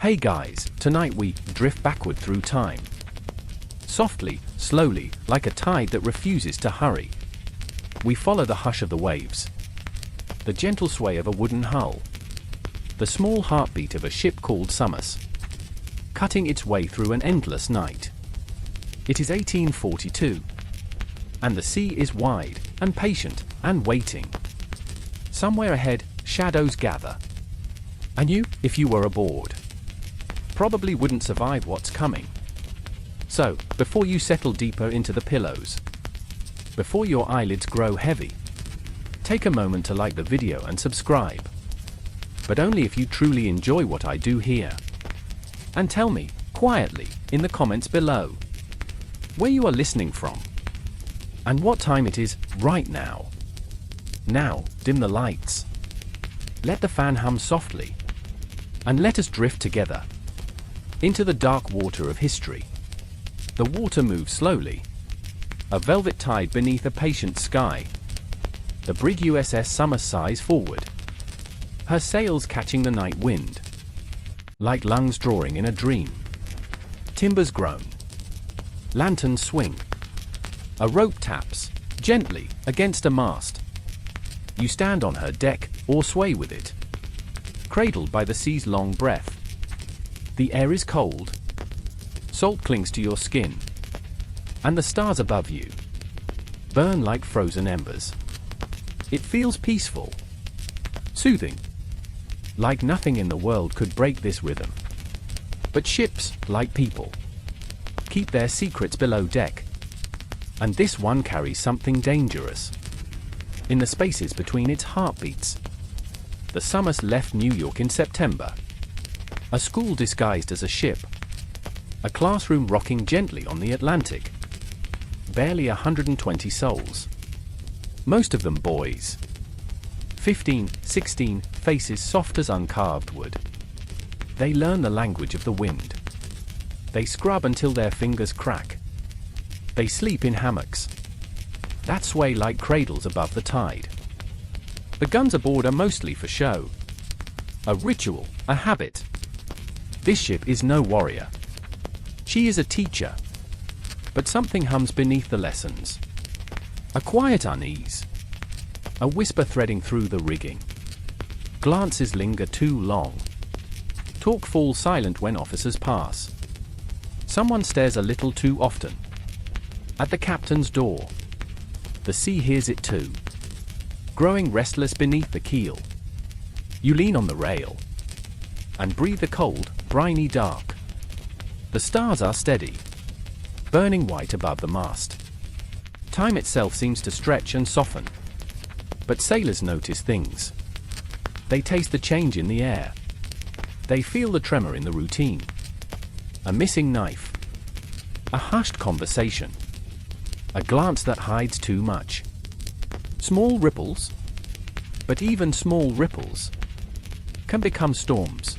Hey guys, tonight we drift backward through time. Softly, slowly, like a tide that refuses to hurry. We follow the hush of the waves, the gentle sway of a wooden hull, the small heartbeat of a ship called Somers, cutting its way through an endless night. It is 1842, and the sea is wide, and patient, and waiting. Somewhere ahead, shadows gather. And you, if you were aboard, probably wouldn't survive what's coming. So, before you settle deeper into the pillows, before your eyelids grow heavy, take a moment to like the video and subscribe. But only if you truly enjoy what I do here. And tell me, quietly, in the comments below, where you are listening from, and what time it is right now. Now, dim the lights. Let the fan hum softly, and let us drift together into the dark water of history. The water moves slowly, a velvet tide beneath a patient sky. The brig USS Somers sighs forward, her sails catching the night wind, like lungs drawing in a dream. Timbers groan, lanterns swing, a rope taps gently against a mast. You stand on her deck, or sway with it, cradled by the sea's long breath. The air is cold, salt clings to your skin, and the stars above you burn like frozen embers. It feels peaceful, soothing, like nothing in the world could break this rhythm. But ships, like people, keep their secrets below deck, and this one carries something dangerous. In the spaces between its heartbeats, the Somers left New York in September. A school disguised as a ship, a classroom rocking gently on the Atlantic. Barely 120 souls, most of them boys. 15, 16, faces soft as uncarved wood. They learn the language of the wind. They scrub until their fingers crack. They sleep in hammocks that sway like cradles above the tide. The guns aboard are mostly for show, a ritual, a habit. This ship is no warrior. She is a teacher. But something hums beneath the lessons. A quiet unease, a whisper threading through the rigging. Glances linger too long. Talk falls silent when officers pass. Someone stares a little too often at the captain's door. The sea hears it too, growing restless beneath the keel. You lean on the rail and breathe the cold, briny dark. The stars are steady, burning white above the mast. Time itself seems to stretch and soften. But sailors notice things. They taste the change in the air. They feel the tremor in the routine. A missing knife. A hushed conversation. A glance that hides too much. Small ripples. But even small ripples can become storms.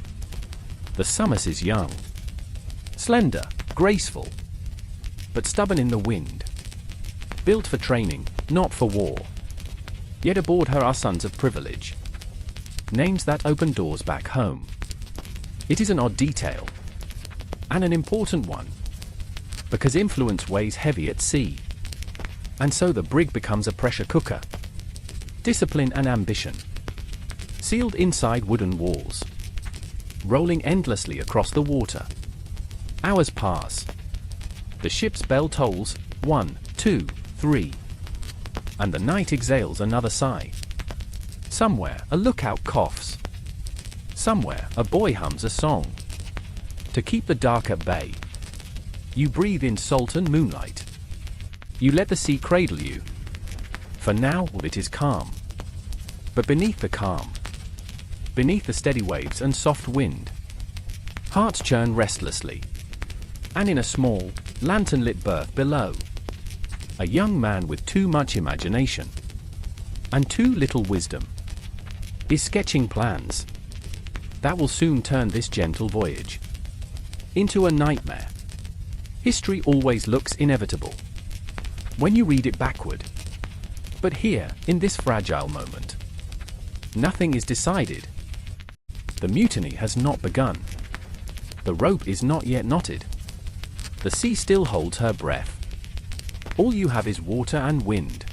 The Somers is young, slender, graceful, but stubborn in the wind. Built for training, not for war. Yet aboard her are sons of privilege. Names that open doors back home. It is an odd detail, and an important one, because influence weighs heavy at sea. And so the brig becomes a pressure cooker. Discipline and ambition, sealed inside wooden walls, rolling endlessly across the water. Hours pass. The ship's bell tolls, 1, 2, 3. And the night exhales another sigh. Somewhere, a lookout coughs. Somewhere, a boy hums a song. To keep the dark at bay, you breathe in salt and moonlight. You let the sea cradle you. For now, it is calm. But beneath the calm, beneath the steady waves and soft wind, hearts churn restlessly. And in a small, lantern-lit berth below, a young man with too much imagination and too little wisdom is sketching plans that will soon turn this gentle voyage into a nightmare. History always looks inevitable when you read it backward. But here, in this fragile moment, nothing is decided. The mutiny has not begun. The rope is not yet knotted. The sea still holds her breath. All you have is water and wind,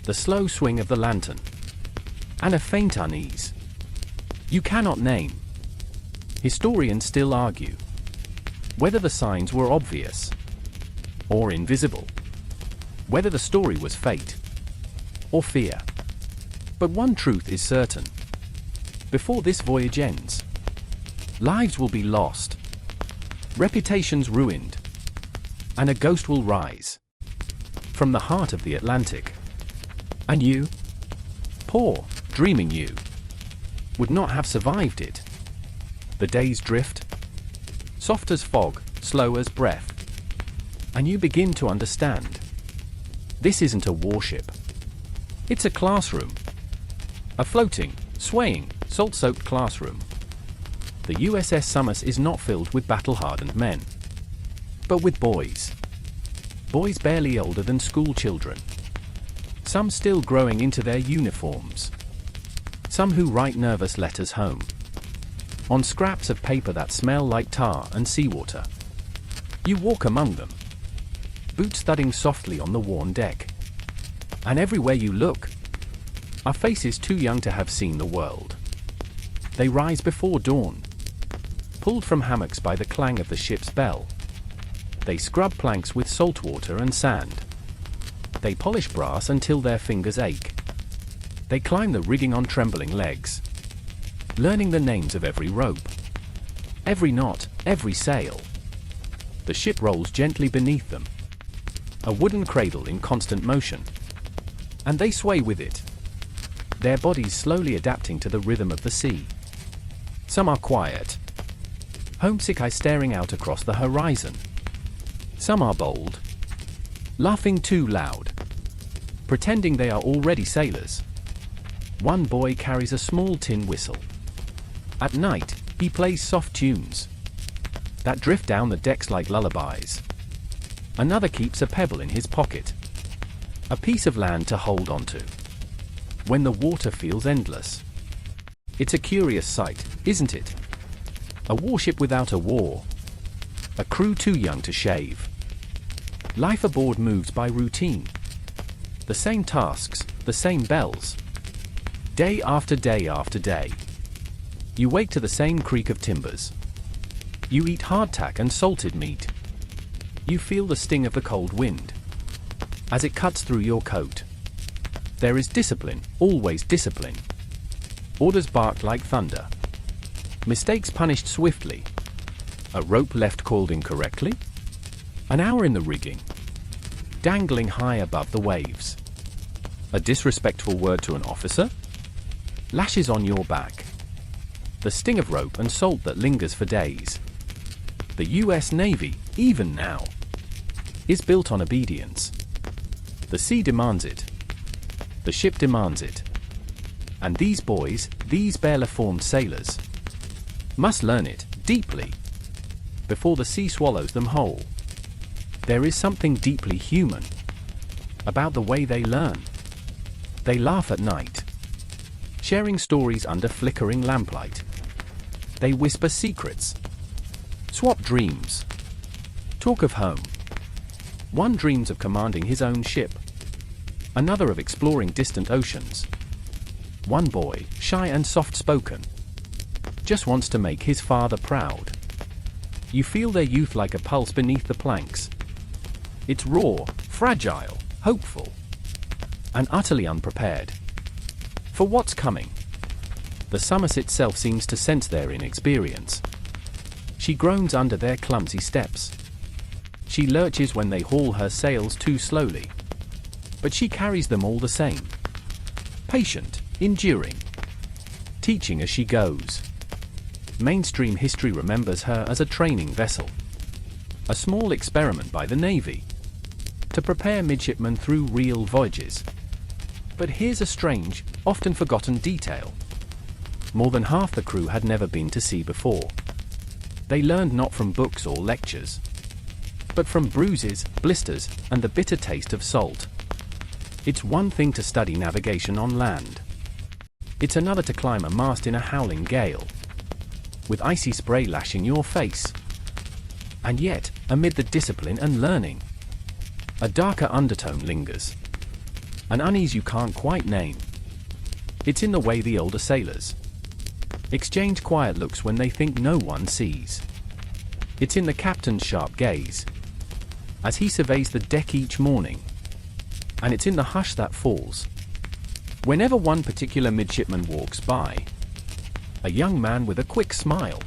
the slow swing of the lantern, and a faint unease you cannot name. Historians still argue whether the signs were obvious or invisible, whether the story was fate or fear. But one truth is certain: before this voyage ends, lives will be lost, reputations ruined, and a ghost will rise from the heart of the Atlantic. And you, poor, dreaming you, would not have survived it. The days drift, soft as fog, slow as breath, and you begin to understand. This isn't a warship. It's a classroom. A floating, swaying, salt-soaked classroom. The USS Somers is not filled with battle-hardened men, but with boys. Boys barely older than school children. Some still growing into their uniforms. Some who write nervous letters home on scraps of paper that smell like tar and seawater. You walk among them, boots thudding softly on the worn deck. And everywhere you look are faces too young to have seen the world. They rise before dawn, pulled from hammocks by the clang of the ship's bell. They scrub planks with salt water and sand. They polish brass until their fingers ache. They climb the rigging on trembling legs, learning the names of every rope, every knot, every sail. The ship rolls gently beneath them, a wooden cradle in constant motion, and they sway with it, their bodies slowly adapting to the rhythm of the sea. Some are quiet, homesick eyes staring out across the horizon. Some are bold, laughing too loud, pretending they are already sailors. One boy carries a small tin whistle. At night, he plays soft tunes that drift down the decks like lullabies. Another keeps a pebble in his pocket, a piece of land to hold onto when the water feels endless. It's a curious sight, isn't it? A warship without a war, a crew too young to shave. Life aboard moves by routine. The same tasks, the same bells. Day after day after day. You wake to the same creak of timbers. You eat hardtack and salted meat. You feel the sting of the cold wind as it cuts through your coat. There is discipline, always discipline. Orders barked like thunder. Mistakes punished swiftly. A rope left coiled incorrectly? An hour in the rigging, dangling high above the waves. A disrespectful word to an officer? Lashes on your back. The sting of rope and salt that lingers for days. The US Navy, even now, is built on obedience. The sea demands it. The ship demands it. And these boys, these barely-formed sailors, must learn it deeply before the sea swallows them whole. There is something deeply human about the way they learn. They laugh at night, sharing stories under flickering lamplight. They whisper secrets, swap dreams, talk of home. One dreams of commanding his own ship, another of exploring distant oceans. One boy, shy and soft-spoken, just wants to make his father proud. You feel their youth like a pulse beneath the planks. It's raw, fragile, hopeful, and utterly unprepared for what's coming. The Somers itself seems to sense their inexperience. She groans under their clumsy steps. She lurches when they haul her sails too slowly. But she carries them all the same. Patient, enduring, teaching as she goes. Mainstream history remembers her as a training vessel, a small experiment by the Navy to prepare midshipmen through real voyages. But here's a strange, often forgotten detail. More than half the crew had never been to sea before. They learned not from books or lectures, but from bruises, blisters, and the bitter taste of salt. It's one thing to study navigation on land. It's another to climb a mast in a howling gale. with icy spray lashing your face. And yet, amid the discipline and learning, a darker undertone lingers. An unease you can't quite name. It's in the way the older sailors exchange quiet looks when they think no one sees. It's in the captain's sharp gaze as he surveys the deck each morning. And it's in the hush that falls whenever one particular midshipman walks by. A young man with a quick smile,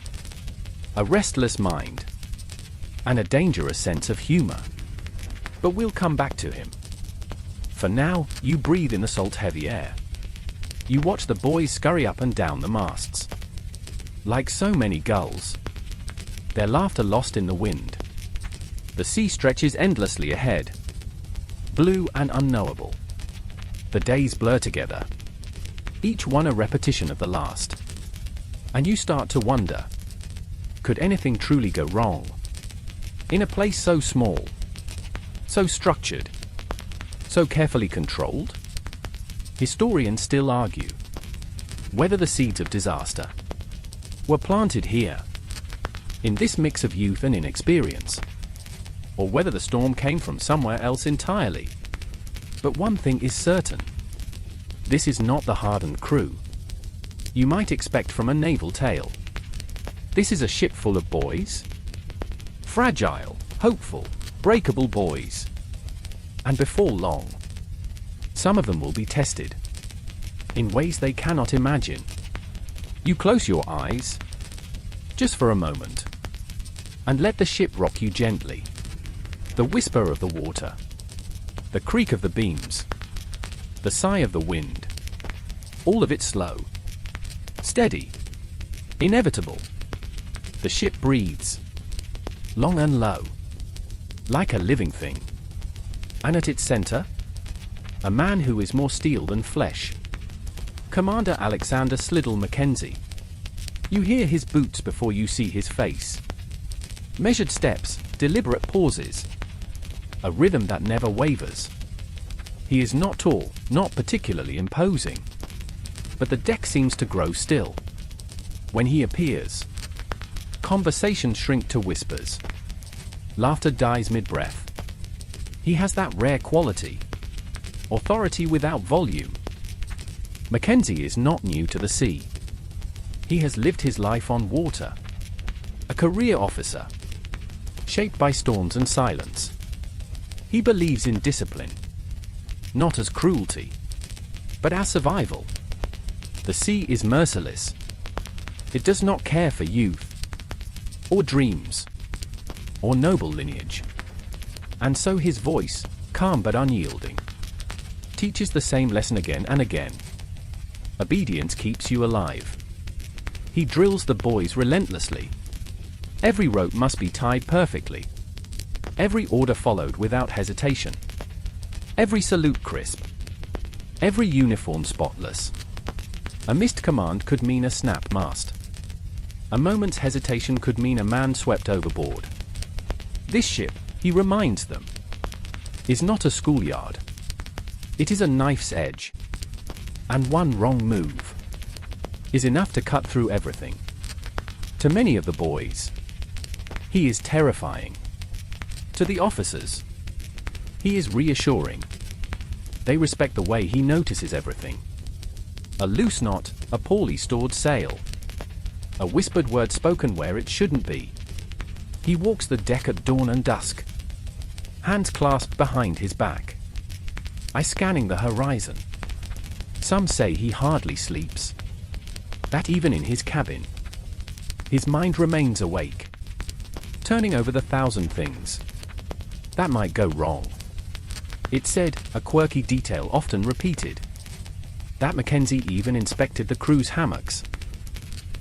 a restless mind, and a dangerous sense of humor. But we'll come back to him. For now, you breathe in the salt-heavy air. You watch the boys scurry up and down the masts. Like so many gulls, their laughter lost in the wind. The sea stretches endlessly ahead, blue and unknowable. The days blur together, each one a repetition of the last. And you start to wonder, could anything truly go wrong? In a place so small, so structured, so carefully controlled? Historians still argue whether the seeds of disaster were planted here, in this mix of youth and inexperience, or whether the storm came from somewhere else entirely. But one thing is certain. This is not the hardened crew you might expect from a naval tale. This is a ship full of boys. Fragile, hopeful, breakable boys. And before long, some of them will be tested in ways they cannot imagine. You close your eyes, just for a moment, and let the ship rock you gently. The whisper of the water, the creak of the beams, the sigh of the wind, all of it slow, steady, inevitable. The ship breathes, long and low, like a living thing. And at its center, a man who is more steel than flesh. Commander Alexander Slidell Mackenzie. You hear his boots before you see his face. Measured steps, deliberate pauses, a rhythm that never wavers. He is not tall, not particularly imposing. But the deck seems to grow still. When he appears, conversations shrink to whispers. Laughter dies mid-breath. He has that rare quality, authority without volume. Mackenzie is not new to the sea. He has lived his life on water. A career officer, shaped by storms and silence. He believes in discipline, not as cruelty, but as survival. The sea is merciless. It does not care for youth, or dreams, or noble lineage. And so his voice, calm but unyielding, teaches the same lesson again and again. Obedience keeps you alive. He drills the boys relentlessly. Every rope must be tied perfectly. Every order followed without hesitation. Every salute crisp. Every uniform spotless. A missed command could mean a snapped mast. A moment's hesitation could mean a man swept overboard. This ship, he reminds them, is not a schoolyard. It is a knife's edge. And one wrong move is enough to cut through everything. To many of the boys, he is terrifying. To the officers, he is reassuring. They respect the way he notices everything. A loose knot, a poorly stored sail. A whispered word spoken where it shouldn't be. He walks the deck at dawn and dusk, hands clasped behind his back, eyes scanning the horizon. Some say he hardly sleeps. That even in his cabin, his mind remains awake, turning over the thousand things that might go wrong. It said, a quirky detail often repeated, that Mackenzie even inspected the crew's hammocks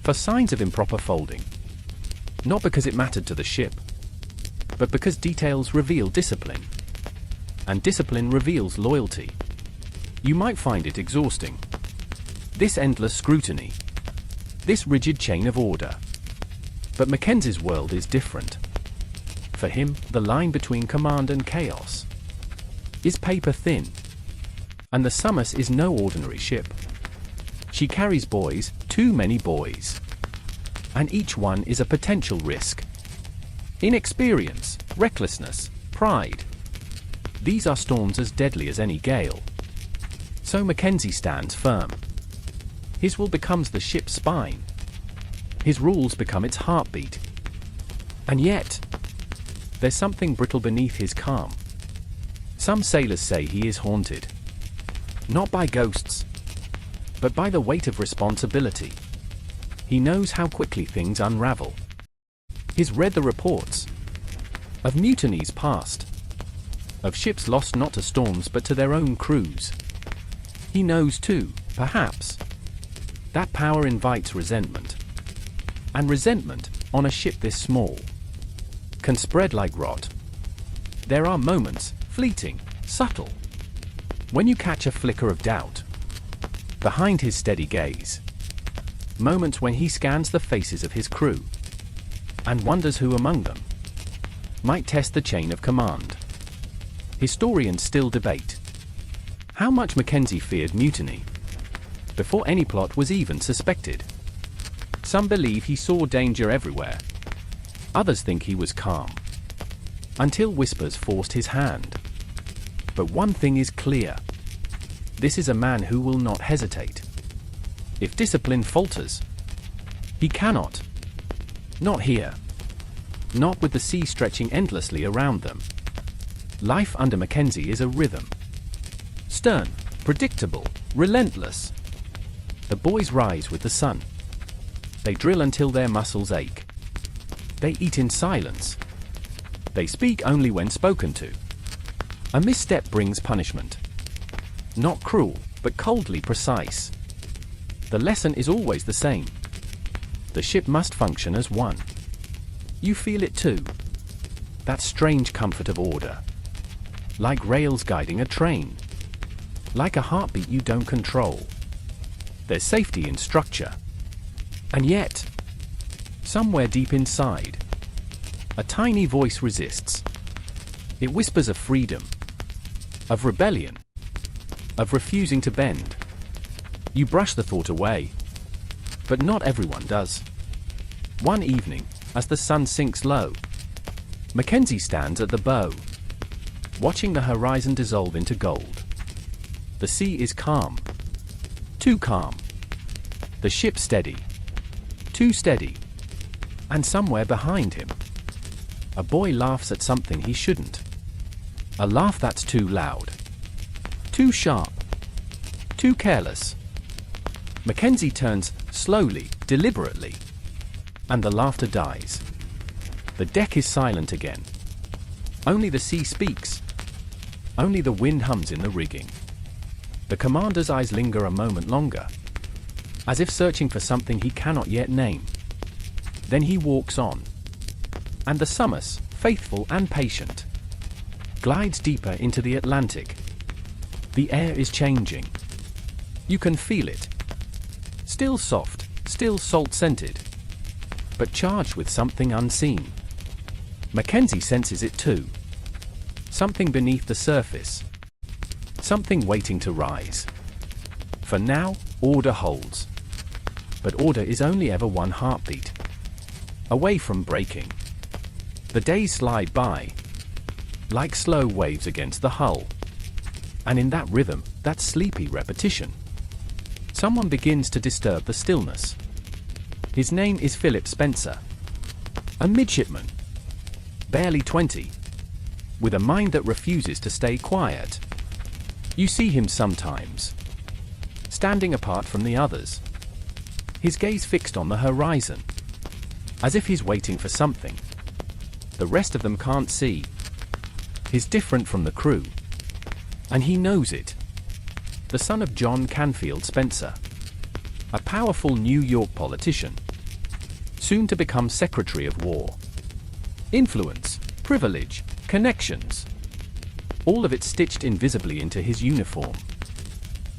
for signs of improper folding. Not because it mattered to the ship, but because details reveal discipline, and discipline reveals loyalty. You might find it exhausting. This endless scrutiny, this rigid chain of order. But Mackenzie's world is different. For him, the line between command and chaos is paper thin. And the Somers is no ordinary ship. She carries boys, too many boys. and each one is a potential risk. Inexperience, recklessness, pride. These are storms as deadly as any gale. So Mackenzie stands firm. His will becomes the ship's spine. His rules become its heartbeat. And yet, there's something brittle beneath his calm. Some sailors say he is haunted. Not by ghosts, but by the weight of responsibility. He knows how quickly things unravel. He's read the reports of mutinies past, of ships lost not to storms but to their own crews. He knows too, perhaps, that power invites resentment. And resentment, on a ship this small, can spread like rot. There are moments, fleeting, subtle, when you catch a flicker of doubt behind his steady gaze. Moments when he scans the faces of his crew and wonders who among them might test the chain of command. Historians still debate how much Mackenzie feared mutiny before any plot was even suspected. Some believe he saw danger everywhere. Others think he was calm, until whispers forced his hand. But one thing is clear. This is a man who will not hesitate. If discipline falters, he cannot. Not here. Not with the sea stretching endlessly around them. Life under Mackenzie is a rhythm. Stern, predictable, relentless. The boys rise with the sun. They drill until their muscles ache. They eat in silence. They speak only when spoken to. A misstep brings punishment. Not cruel, but coldly precise. The lesson is always the same. The ship must function as one. You feel it too. That strange comfort of order. Like rails guiding a train. Like a heartbeat you don't control. There's safety in structure. And yet, somewhere deep inside, a tiny voice resists. It whispers of freedom, of rebellion, of refusing to bend. You brush the thought away, but not everyone does. One evening, as the sun sinks low, Mackenzie stands at the bow, watching the horizon dissolve into gold. The sea is calm. Too calm. The ship steady. Too steady. And somewhere behind him, a boy laughs at something he shouldn't. A laugh that's too loud. Too sharp. Too careless. Mackenzie turns slowly, deliberately, and the laughter dies. The deck is silent again. Only the sea speaks. Only the wind hums in the rigging. The commander's eyes linger a moment longer, as if searching for something he cannot yet name. Then he walks on. And the Somers, faithful and patient, glides deeper into the Atlantic. The air is changing. You can feel it. Still soft, still salt-scented, but charged with something unseen. Mackenzie senses it too. Something beneath the surface. Something waiting to rise. For now, order holds. But order is only ever one heartbeat away from breaking. The days slide by, like slow waves against the hull. And in that rhythm, that sleepy repetition, someone begins to disturb the stillness. His name is Philip Spencer. A midshipman. Barely 20. With a mind that refuses to stay quiet. You see him sometimes, standing apart from the others. His gaze fixed on the horizon, as if he's waiting for something the rest of them can't see. He's different from the crew, and he knows it. The son of John Canfield Spencer, a powerful New York politician, soon to become Secretary of War. Influence, privilege, connections, all of it stitched invisibly into his uniform.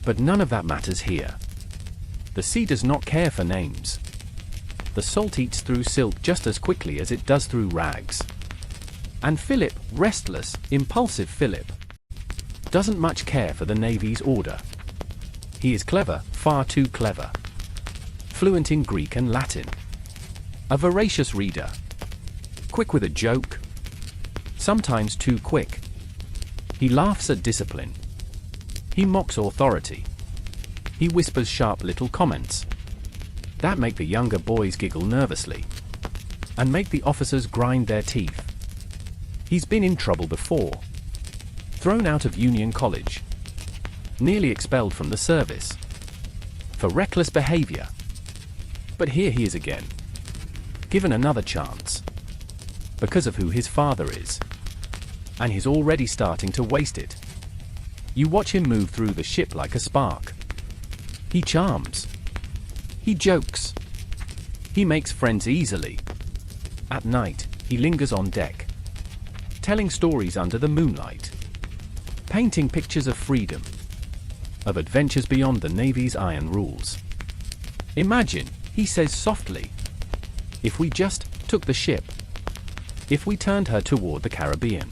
But none of that matters here. The sea does not care for names. The salt eats through silk just as quickly as it does through rags. And Philip, restless, impulsive Philip, doesn't much care for the Navy's order. He is clever, far too clever. Fluent in Greek and Latin. A voracious reader. Quick with a joke. Sometimes too quick. He laughs at discipline. He mocks authority. He whispers sharp little comments that make the younger boys giggle nervously and make the officers grind their teeth. He's been in trouble before. Thrown out of Union College. Nearly expelled from the service. For reckless behavior. But here he is again. Given another chance. Because of who his father is. And he's already starting to waste it. You watch him move through the ship like a spark. He charms. He jokes. He makes friends easily. At night, he lingers on deck. Telling stories under the moonlight. Painting pictures of freedom. Of adventures beyond the Navy's iron rules. Imagine, he says softly, if we just took the ship. If we turned her toward the Caribbean.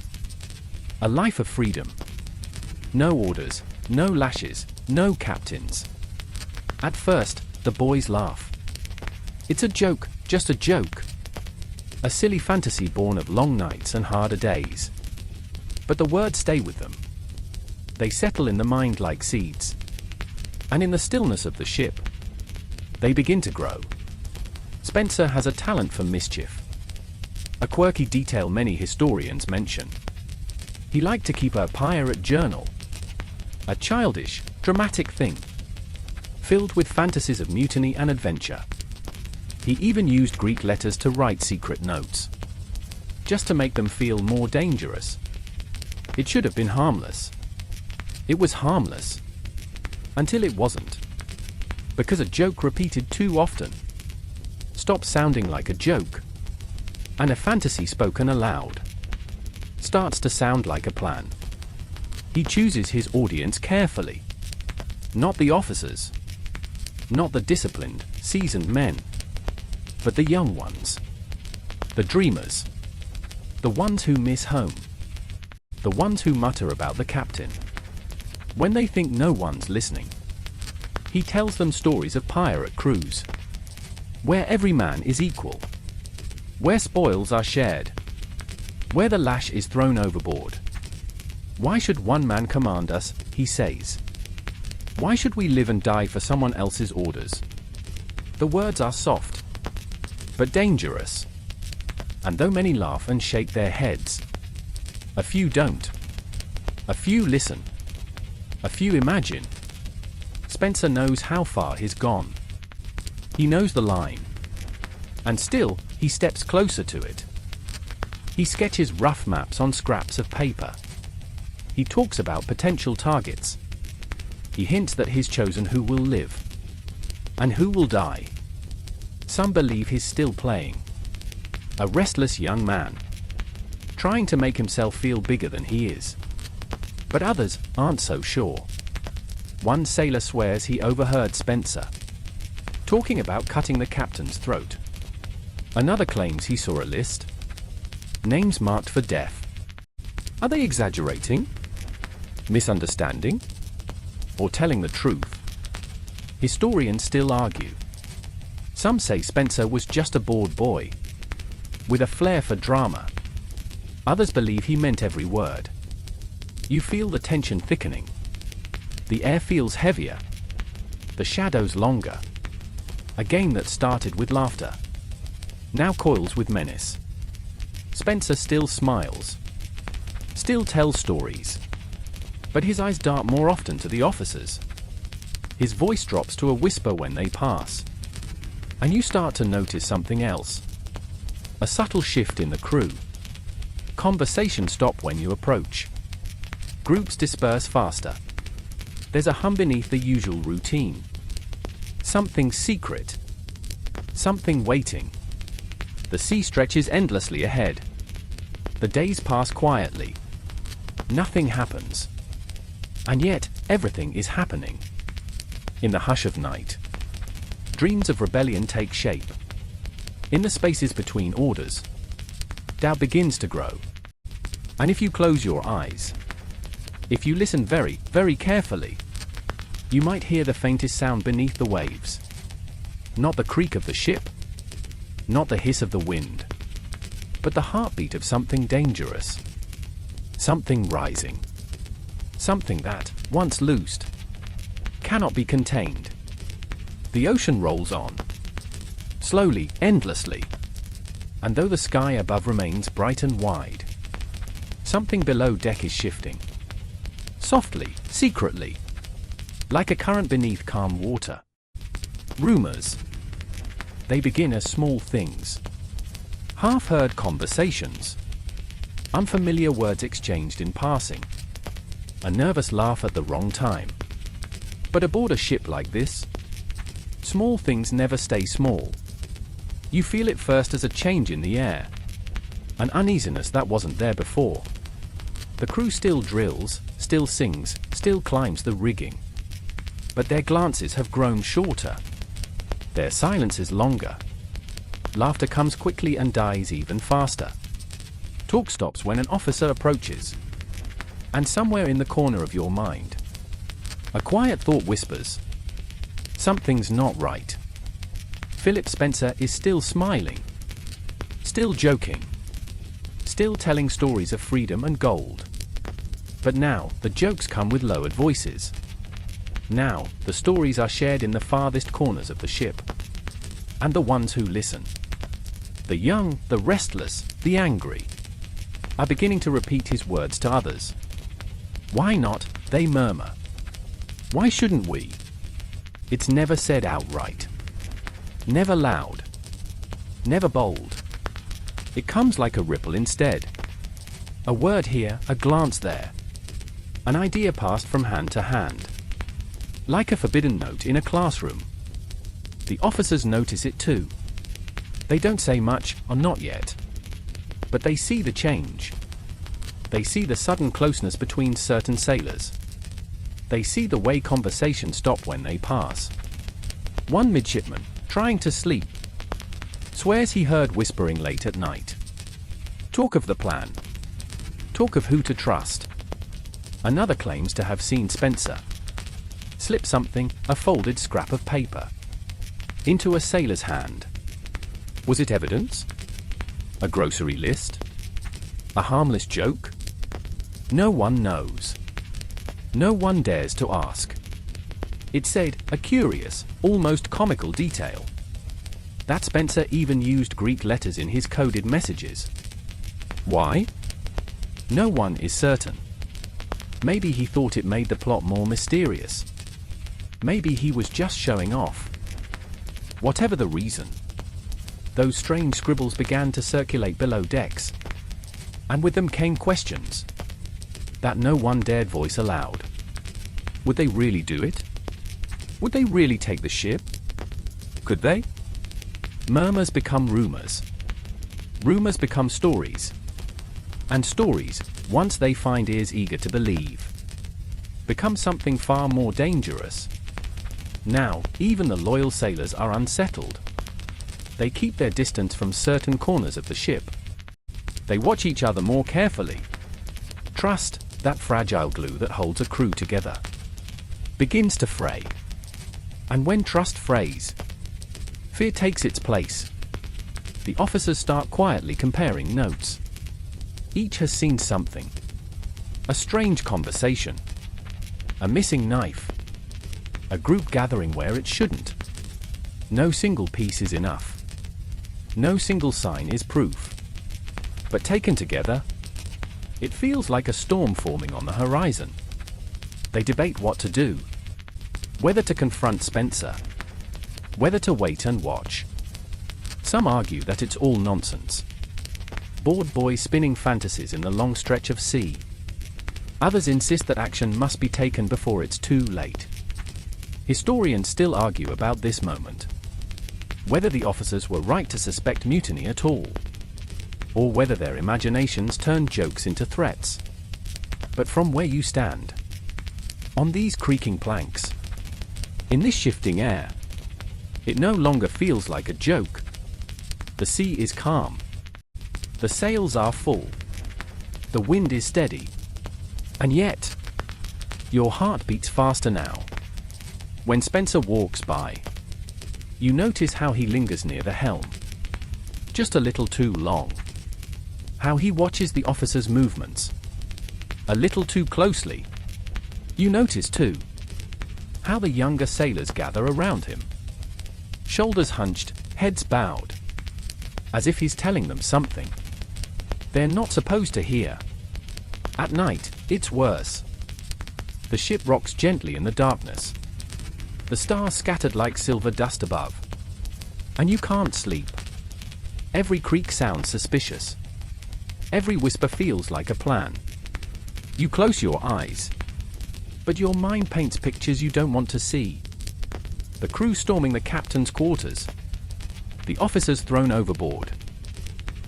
A life of freedom. No orders, no lashes, no captains. At first, the boys laugh. It's a joke, just a joke. A silly fantasy born of long nights and harder days. But the words stay with them. They settle in the mind like seeds. And in the stillness of the ship, they begin to grow. Spencer has a talent for mischief. A quirky detail many historians mention. He liked to keep a pirate journal. A childish, dramatic thing. Filled with fantasies of mutiny and adventure. He even used Greek letters to write secret notes. Just to make them feel more dangerous. It should have been harmless. It was harmless. Until it wasn't. Because a joke repeated too often stops sounding like a joke. And a fantasy spoken aloud starts to sound like a plan. He chooses his audience carefully. Not the officers. Not the disciplined, seasoned men. But the young ones. The dreamers. The ones who miss home. The ones who mutter about the captain. When they think no one's listening. He tells them stories of pirate crews. Where every man is equal. Where spoils are shared. Where the lash is thrown overboard. Why should one man command us, he says. Why should we live and die for someone else's orders? The words are soft. But dangerous. And though many laugh and shake their heads, a few don't. A few listen. A few imagine. Spencer knows how far he's gone. He knows the line. And still, he steps closer to it. He sketches rough maps on scraps of paper. He talks about potential targets. He hints that he's chosen who will live. And who will die. Some believe he's still playing. A restless young man. Trying to make himself feel bigger than he is. But others aren't so sure. One sailor swears he overheard Spencer talking about cutting the captain's throat. Another claims he saw a list. Names marked for death. Are they exaggerating? Misunderstanding? Or telling the truth? Historians still argue. Some say Spencer was just a bored boy, with a flair for drama. Others believe he meant every word. You feel the tension thickening. The air feels heavier. The shadows longer. A game that started with laughter now coils with menace. Spencer still smiles. Still tells stories. But his eyes dart more often to the officers. His voice drops to a whisper when they pass. And you start to notice something else. A subtle shift in the crew. Conversations stop when you approach. Groups disperse faster. There's a hum beneath the usual routine. Something secret. Something waiting. The sea stretches endlessly ahead. The days pass quietly. Nothing happens. And yet, everything is happening. In the hush of night, dreams of rebellion take shape. In the spaces between orders, doubt begins to grow. And if you close your eyes, if you listen very, very carefully, you might hear the faintest sound beneath the waves. Not the creak of the ship, not the hiss of the wind, but the heartbeat of something dangerous. Something rising. Something that, once loosed, cannot be contained. The ocean rolls on. Slowly, endlessly. And though the sky above remains bright and wide, something below deck is shifting. Softly, secretly. Like a current beneath calm water. Rumors. They begin as small things. Half-heard conversations. Unfamiliar words exchanged in passing. A nervous laugh at the wrong time. But aboard a ship like this, small things never stay small. You feel it first as a change in the air. An uneasiness that wasn't there before. The crew still drills, still sings, still climbs the rigging. But their glances have grown shorter. Their silence is longer. Laughter comes quickly and dies even faster. Talk stops when an officer approaches. And somewhere in the corner of your mind, a quiet thought whispers, something's not right. Philip Spencer is still smiling, still joking, still telling stories of freedom and gold. But now, the jokes come with lowered voices. Now, the stories are shared in the farthest corners of the ship. And the ones who listen, the young, the restless, the angry, are beginning to repeat his words to others. Why not, they murmur. Why shouldn't we? It's never said outright. Never loud. Never bold. It comes like a ripple instead. A word here, a glance there. An idea passed from hand to hand. Like a forbidden note in a classroom. The officers notice it too. They don't say much, or not yet. But they see the change. They see the sudden closeness between certain sailors. They see the way conversations stop when they pass. One midshipman, trying to sleep, swears he heard whispering late at night. Talk of the plan. Talk of who to trust. Another claims to have seen Spencer slip something, a folded scrap of paper, into a sailor's hand. Was it evidence? A grocery list? A harmless joke? No one knows. No one dares to ask. It said, a curious, almost comical detail, that Spencer even used Greek letters in his coded messages. Why? No one is certain. Maybe he thought it made the plot more mysterious. Maybe he was just showing off. Whatever the reason, those strange scribbles began to circulate below decks. And with them came questions that no one dared voice aloud. Would they really do it? Would they really take the ship? Could they? Murmurs become rumors. Rumors become stories. And stories, once they find ears eager to believe, become something far more dangerous. Now, even the loyal sailors are unsettled. They keep their distance from certain corners of the ship. They watch each other more carefully. Trust, that fragile glue that holds a crew together, begins to fray. And when trust frays, fear takes its place. The officers start quietly comparing notes. Each has seen something. A strange conversation. A missing knife. A group gathering where it shouldn't. No single piece is enough. No single sign is proof. But taken together, it feels like a storm forming on the horizon. They debate what to do. Whether to confront Spencer. Whether to wait and watch. Some argue that it's all nonsense. Bored boys spinning fantasies in the long stretch of sea. Others insist that action must be taken before it's too late. Historians still argue about this moment. Whether the officers were right to suspect mutiny at all. Or whether their imaginations turned jokes into threats. But from where you stand, on these creaking planks, in this shifting air, it no longer feels like a joke. The sea is calm. The sails are full. The wind is steady. And yet, your heart beats faster now. When Spencer walks by, you notice how he lingers near the helm. just a little too long. How he watches the officers' movements. A little too closely. You notice too how the younger sailors gather around him. Shoulders hunched, heads bowed. As if he's telling them something they're not supposed to hear. At night, it's worse. The ship rocks gently in the darkness. The stars scattered like silver dust above. And you can't sleep. Every creak sounds suspicious. Every whisper feels like a plan. You close your eyes, but your mind paints pictures you don't want to see. The crew storming the captain's quarters. The officers thrown overboard.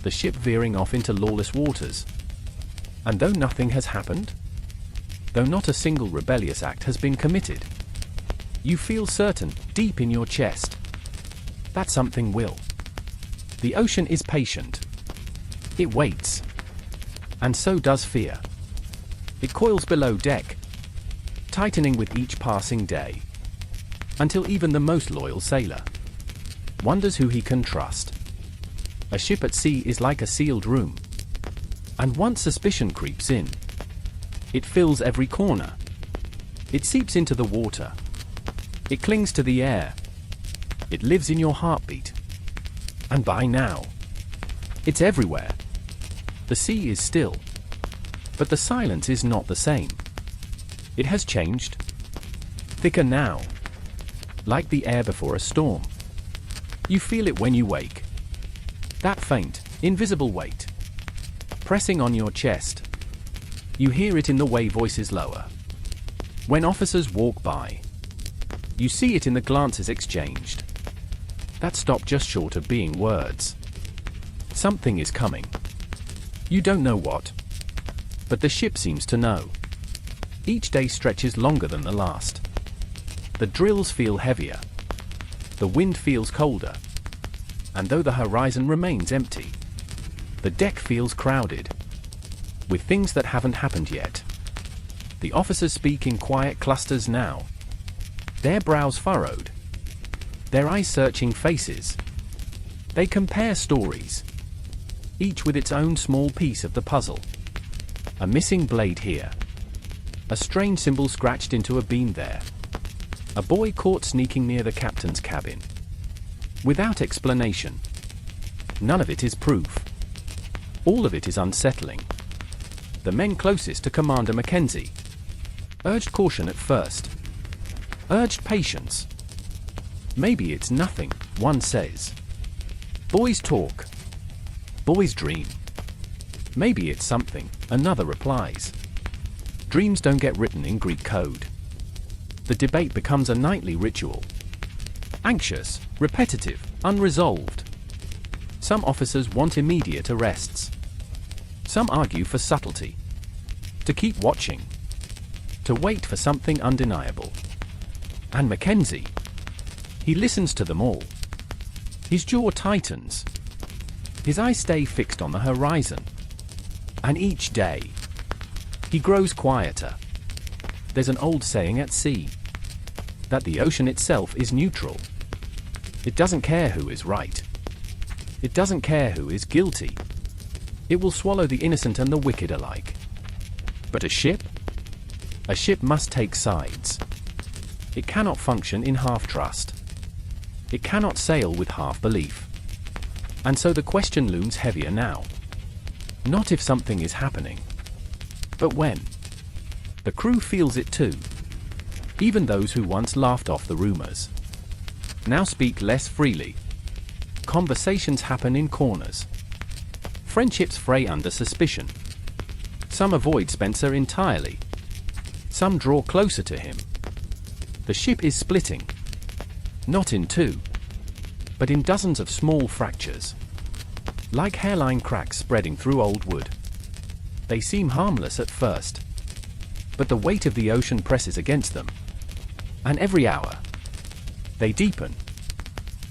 The ship veering off into lawless waters. And though nothing has happened, though not a single rebellious act has been committed, you feel certain, deep in your chest, that something will. The ocean is patient. It waits. And so does fear. It coils below deck, tightening with each passing day, until even the most loyal sailor wonders who he can trust. A ship at sea is like a sealed room, and once suspicion creeps in, it fills every corner. It seeps into the water. It clings to the air. It lives in your heartbeat. And by now, it's everywhere. The sea is still, but the silence is not the same. It has changed. Thicker now, like the air before a storm. You feel it when you wake. That faint, invisible weight, pressing on your chest. You hear it in the way voices lower. When officers walk by, you see it in the glances exchanged. That stop just short of being words. Something is coming. You don't know what, but the ship seems to know. Each day stretches longer than the last. The drills feel heavier. The wind feels colder. And though the horizon remains empty, the deck feels crowded with things that haven't happened yet. The officers speak in quiet clusters now, their brows furrowed, their eyes-searching faces. They compare stories, each with its own small piece of the puzzle. A missing blade here. A strange symbol scratched into a beam there. A boy caught sneaking near the captain's cabin. Without explanation. None of it is proof. All of it is unsettling. The men closest to Commander Mackenzie urged caution at first. Urged patience. Maybe it's nothing, one says. Boys talk. Boys dream. Maybe it's something, another replies. Dreams don't get written in Greek code. The debate becomes a nightly ritual. Anxious, repetitive, unresolved. Some officers want immediate arrests. Some argue for subtlety. To keep watching. To wait for something undeniable. And Mackenzie, he listens to them all. His jaw tightens. His eyes stay fixed on the horizon. And each day, he grows quieter. There's an old saying at sea, that the ocean itself is neutral. It doesn't care who is right. It doesn't care who is guilty. It will swallow the innocent and the wicked alike. But a ship? A ship must take sides. It cannot function in half-trust. It cannot sail with half-belief. And so the question looms heavier now. Not if something is happening, but when. The crew feels it too. Even those who once laughed off the rumors now speak less freely. Conversations happen in corners. Friendships fray under suspicion. Some avoid Spencer entirely. Some draw closer to him. The ship is splitting. Not in two, but in dozens of small fractures. Like hairline cracks spreading through old wood. They seem harmless at first, but the weight of the ocean presses against them. And every hour, they deepen.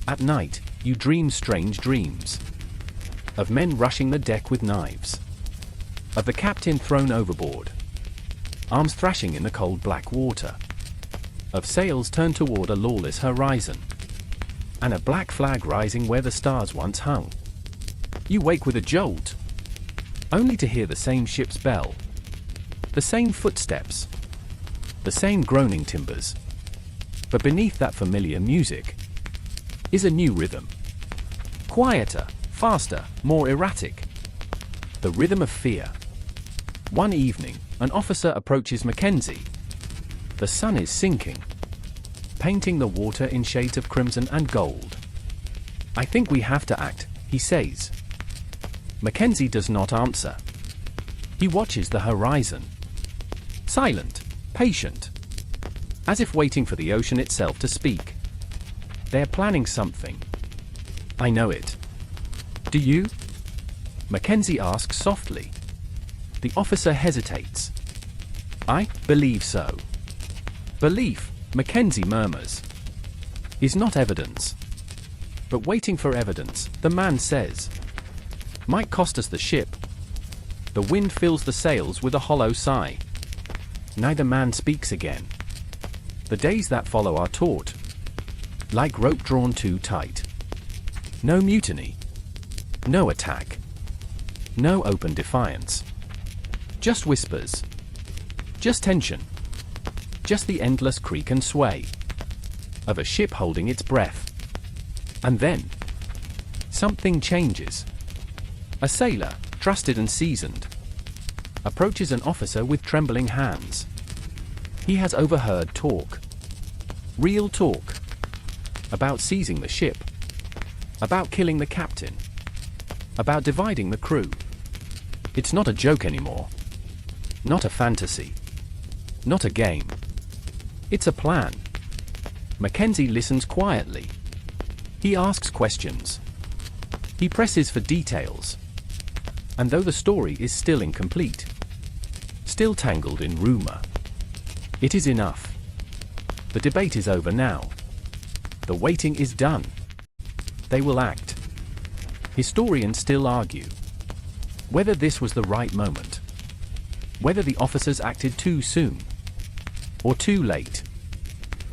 At night, you dream strange dreams. Of men rushing the deck with knives. Of the captain thrown overboard. Arms thrashing in the cold black water. Of sails turned toward a lawless horizon. And a black flag rising where the stars once hung. You wake with a jolt, only to hear the same ship's bell, the same footsteps, the same groaning timbers. But beneath that familiar music is a new rhythm. Quieter, faster, more erratic. The rhythm of fear. One evening, an officer approaches Mackenzie. The sun is sinking, painting the water in shades of crimson and gold. "I think we have to act," he says. Mackenzie does not answer. He watches the horizon. Silent, patient, as if waiting for the ocean itself to speak. They're planning something. "I know it. Do you?" Mackenzie asks softly. The officer hesitates. "I believe so." Belief, Mackenzie murmurs, is not evidence. But waiting for evidence, the man says, "Might cost us the ship." The wind fills the sails with a hollow sigh. Neither man speaks again. The days that follow are taut, like rope drawn too tight. No mutiny. No attack. No open defiance. Just whispers. Just tension. Just the endless creak and sway of a ship holding its breath. And then something changes. A sailor, trusted and seasoned, approaches an officer with trembling hands. He has overheard talk. Real talk. About seizing the ship. About killing the captain. About dividing the crew. It's not a joke anymore. Not a fantasy. Not a game. It's a plan. Mackenzie listens quietly. He asks questions. He presses for details. And though the story is still incomplete, still tangled in rumor, it is enough. The debate is over now. The waiting is done. They will act. Historians still argue whether this was the right moment, whether the officers acted too soon or too late.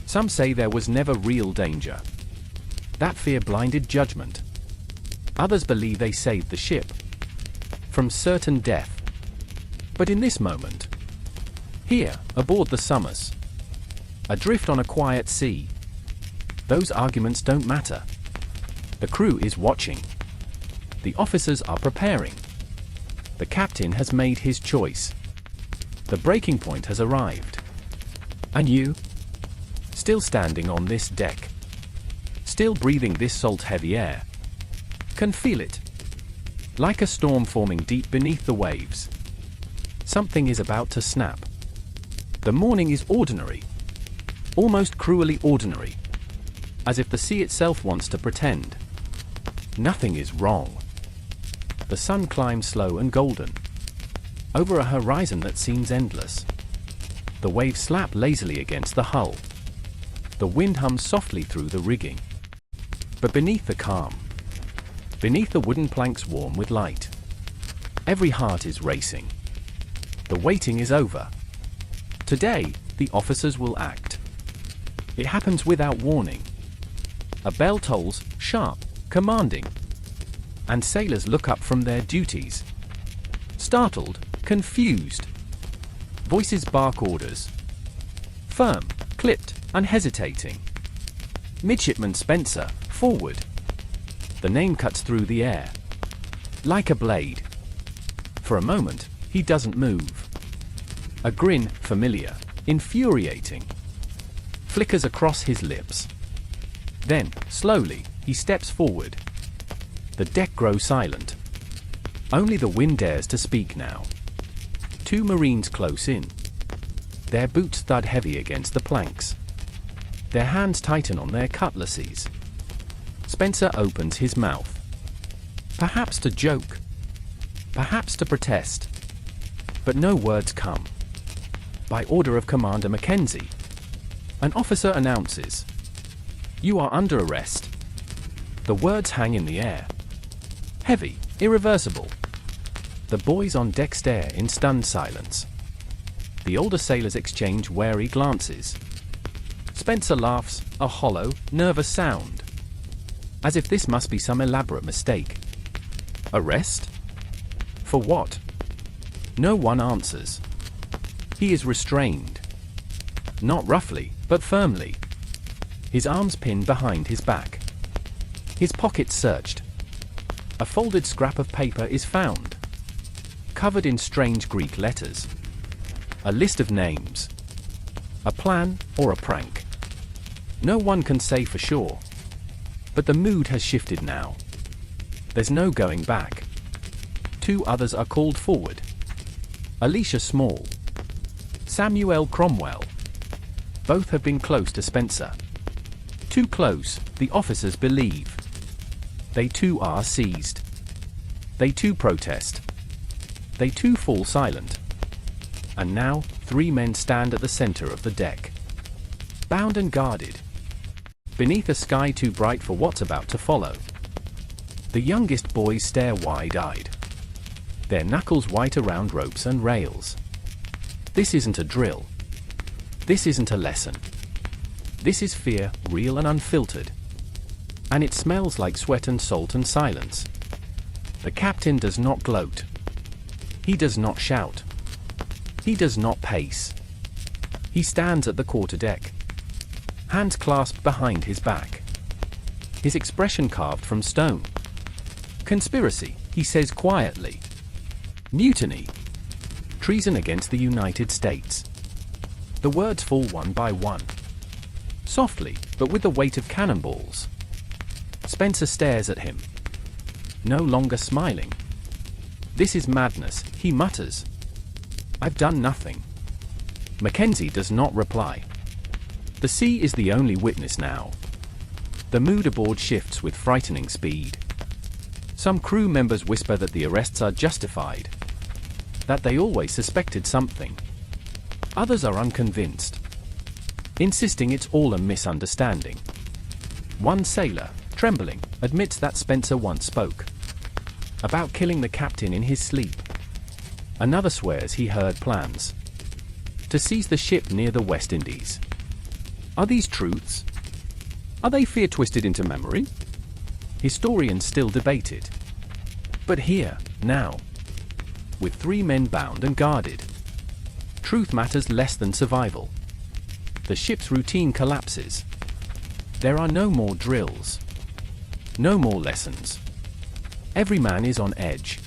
Some say there was never real danger. That fear blinded judgment. Others believe they saved the ship from certain death. But in this moment, here, aboard the Somers, adrift on a quiet sea, those arguments don't matter. The crew is watching. The officers are preparing. The captain has made his choice. The breaking point has arrived. And you? Still standing on this deck, still breathing this salt-heavy air, can feel it. Like a storm forming deep beneath the waves. Something is about to snap. The morning is ordinary. Almost cruelly ordinary. As if the sea itself wants to pretend nothing is wrong. The sun climbs slow and golden over a horizon that seems endless. The waves slap lazily against the hull. The wind hums softly through the rigging. But beneath the calm, beneath the wooden planks warm with light, every heart is racing. The waiting is over. Today, the officers will act. It happens without warning. A bell tolls, sharp, commanding, and sailors look up from their duties. Startled, confused. Voices bark orders. Firm, clipped, unhesitating. Midshipman Spencer, forward. The name cuts through the air, like a blade. For a moment, he doesn't move. A grin, familiar, infuriating, flickers across his lips. Then, slowly, he steps forward. The deck grows silent. Only the wind dares to speak now. Two Marines close in. Their boots thud heavy against the planks. Their hands tighten on their cutlasses. Spencer opens his mouth. Perhaps to joke. Perhaps to protest. But no words come. By order of Commander Mackenzie, an officer announces, "You are under arrest." The words hang in the air. Heavy, irreversible. The boys on deck stare in stunned silence. The older sailors exchange wary glances. Spencer laughs, a hollow, nervous sound, as if this must be some elaborate mistake. Arrest? For what? No one answers. He is restrained. Not roughly, but firmly. His arms pinned behind his back. His pockets searched. A folded scrap of paper is found, covered in strange Greek letters. A list of names. A plan or a prank. No one can say for sure. But the mood has shifted now. There's no going back. Two others are called forward. Alicia Small. Samuel Cromwell. Both have been close to Spencer. Too close, the officers believe. They too are seized. They too protest. They too fall silent. And now, 3 men stand at the center of the deck. Bound and guarded. Beneath a sky too bright for what's about to follow. The youngest boys stare wide-eyed. Their knuckles white around ropes and rails. This isn't a drill. This isn't a lesson. This is fear, real and unfiltered. And it smells like sweat and salt and silence. The captain does not gloat. He does not shout. He does not pace. He stands at the quarterdeck, hands clasped behind his back. His expression carved from stone. Conspiracy, he says quietly. Mutiny. Treason against the United States. The words fall one by one. Softly, but with the weight of cannonballs. Spencer stares at him. No longer smiling. This is madness, he mutters. I've done nothing. Mackenzie does not reply. The sea is the only witness now. The mood aboard shifts with frightening speed. Some crew members whisper that the arrests are justified, that they always suspected something. Others are unconvinced, insisting it's all a misunderstanding. One sailor, trembling, admits that Spencer once spoke about killing the captain in his sleep. Another swears he heard plans to seize the ship near the West Indies. Are these truths? Are they fear twisted into memory? Historians still debate it. But here, now, with 3 men bound and guarded, truth matters less than survival. The ship's routine collapses. There are no more drills. No more lessons. Every man is on edge,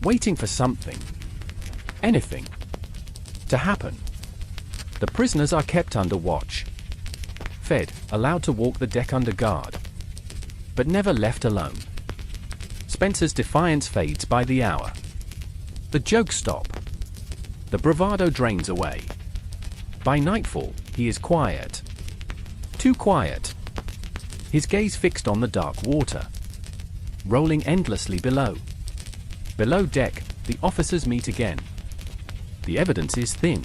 waiting for something, anything, to happen. The prisoners are kept under watch, fed, allowed to walk the deck under guard, but never left alone. Spencer's defiance fades by the hour. The jokes stop. The bravado drains away. By nightfall, he is quiet. Too quiet. His gaze fixed on the dark water, rolling endlessly below. Below deck, the officers meet again. The evidence is thin,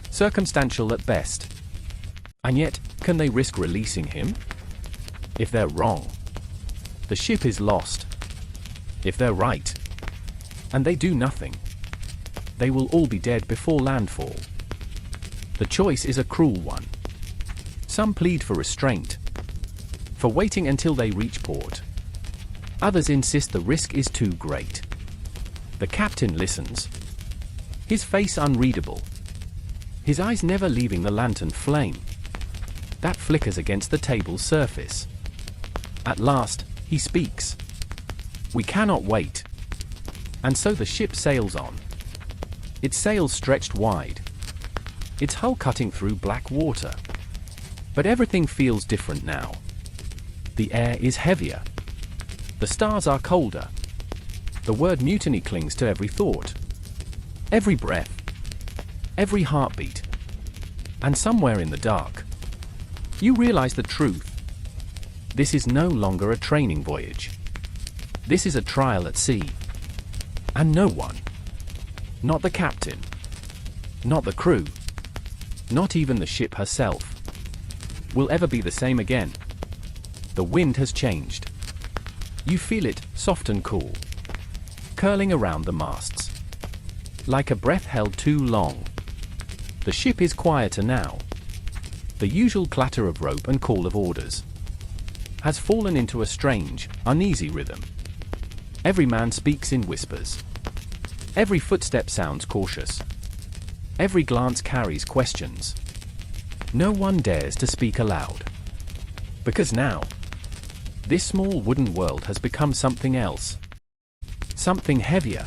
circumstantial at best. And yet, can they risk releasing him? If they're wrong, the ship is lost. If they're right, and they do nothing, they will all be dead before landfall. The choice is a cruel one. Some plead for restraint, for waiting until they reach port. Others insist the risk is too great. The captain listens, his face unreadable, his eyes never leaving the lantern flame that flickers against the table's surface. At last, he speaks. We cannot wait. And so the ship sails on. Its sails stretched wide, its hull cutting through black water. But everything feels different now. The air is heavier. The stars are colder. The word mutiny clings to every thought, every breath, every heartbeat. And somewhere in the dark, you realize the truth. This is no longer a training voyage. This is a trial at sea. And no one, not the captain, not the crew, not even the ship herself, will ever be the same again. The wind has changed. You feel it, soft and cool, curling around the masts, like a breath held too long. The ship is quieter now. The usual clatter of rope and call of orders has fallen into a strange, uneasy rhythm. Every man speaks in whispers. Every footstep sounds cautious. Every glance carries questions. No one dares to speak aloud. Because now, this small wooden world has become something else. Something heavier.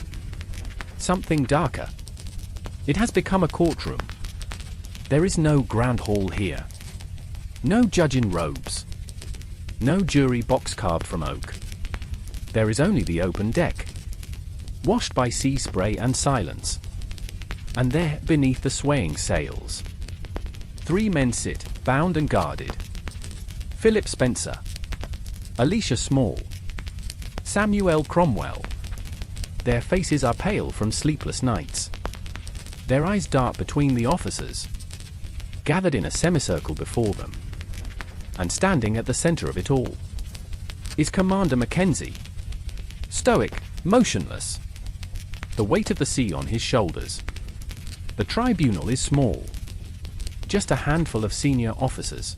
Something darker. It has become a courtroom. There is no grand hall here. No judge in robes. No jury box carved from oak. There is only the open deck, washed by sea spray and silence. And there, beneath the swaying sails, 3 men sit, bound and guarded. Philip Spencer, Alicia Small, Samuel Cromwell. Their faces are pale from sleepless nights. Their eyes dart between the officers, gathered in a semicircle before them. And standing at the center of it all is Commander Mackenzie, stoic, motionless, the weight of the sea on his shoulders. The tribunal is small, just a handful of senior officers,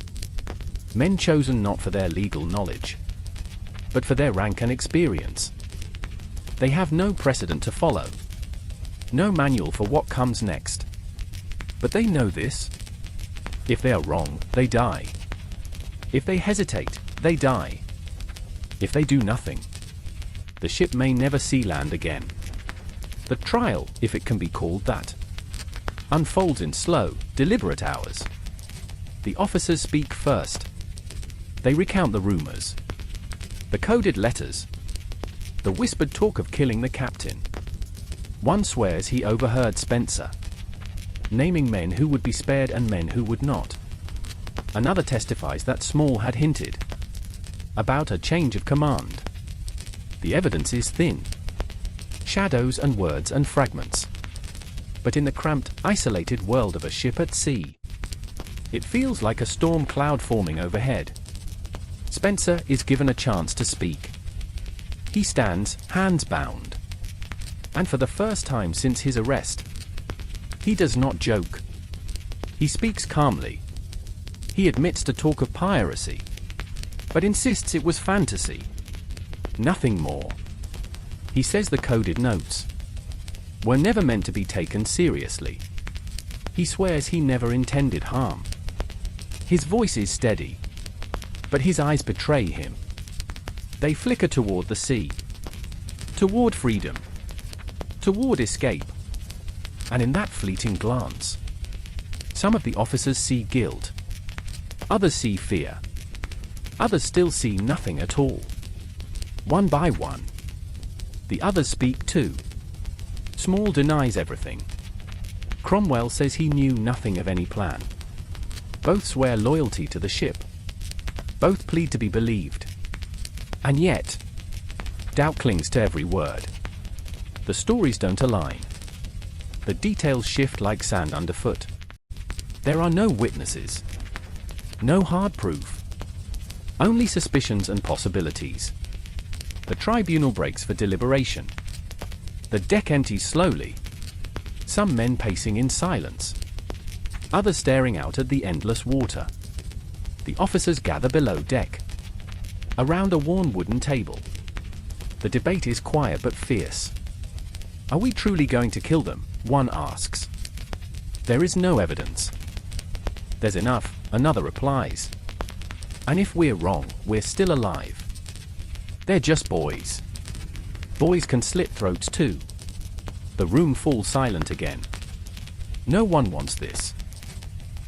men chosen not for their legal knowledge, but for their rank and experience. They have no precedent to follow, no manual for what comes next. But they know this. If they are wrong, they die. If they hesitate, they die. If they do nothing, the ship may never see land again. The trial, if it can be called that, unfolds in slow, deliberate hours. The officers speak first. They recount the rumors, the coded letters, the whispered talk of killing the captain. One swears he overheard Spencer naming men who would be spared and men who would not. Another testifies that Small had hinted about a change of command. The evidence is thin, shadows and words and fragments. But in the cramped, isolated world of a ship at sea, it feels like a storm cloud forming overhead. Spencer is given a chance to speak. He stands, hands bound. And for the first time since his arrest, he does not joke. He speaks calmly. He admits to talk of piracy, but insists it was fantasy. Nothing more. He says the coded notes were never meant to be taken seriously. He swears he never intended harm. His voice is steady, but his eyes betray him. They flicker toward the sea, toward freedom, toward escape. And in that fleeting glance, some of the officers see guilt. Others see fear. Others still see nothing at all. One by one, the others speak too. Small denies everything. Cromwell says he knew nothing of any plan. Both swear loyalty to the ship. Both plead to be believed. And yet, doubt clings to every word. The stories don't align. The details shift like sand underfoot. There are no witnesses. No hard proof. Only suspicions and possibilities. The tribunal breaks for deliberation. The deck empties slowly. Some men pacing in silence. Others staring out at the endless water. The officers gather below deck, around a worn wooden table. The debate is quiet but fierce. Are we truly going to kill them? One asks. There is no evidence. There's enough, another replies. And if we're wrong, we're still alive. They're just boys. Boys can slit throats too. The room falls silent again. No one wants this.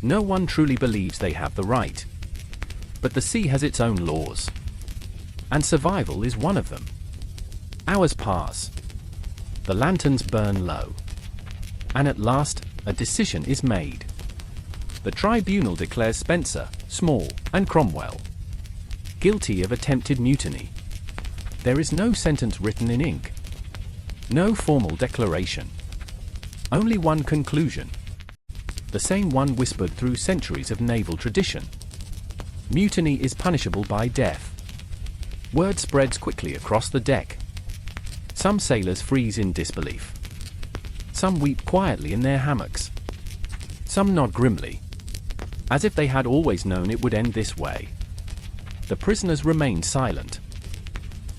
No one truly believes they have the right. But the sea has its own laws. And survival is one of them. Hours pass. The lanterns burn low. And at last, a decision is made. The tribunal declares Spencer, Small, and Cromwell guilty of attempted mutiny. There is no sentence written in ink. No formal declaration. Only one conclusion. The same one whispered through centuries of naval tradition. Mutiny is punishable by death. Word spreads quickly across the deck. Some sailors freeze in disbelief. Some weep quietly in their hammocks. Some nod grimly, as if they had always known it would end this way. The prisoners remain silent.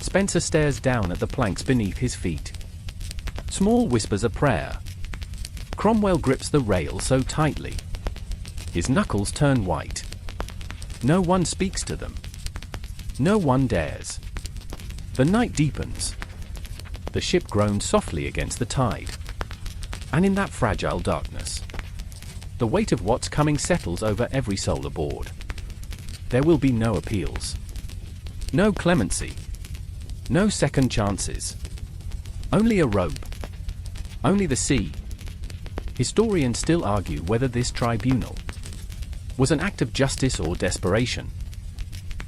Spencer stares down at the planks beneath his feet. Small whispers a prayer. Cromwell grips the rail so tightly. His knuckles turn white. No one speaks to them. No one dares. The night deepens. The ship groans softly against the tide. And in that fragile darkness, the weight of what's coming settles over every soul aboard. There will be no appeals. No clemency. No second chances. Only a rope. Only the sea. Historians still argue whether this tribunal was an act of justice or desperation,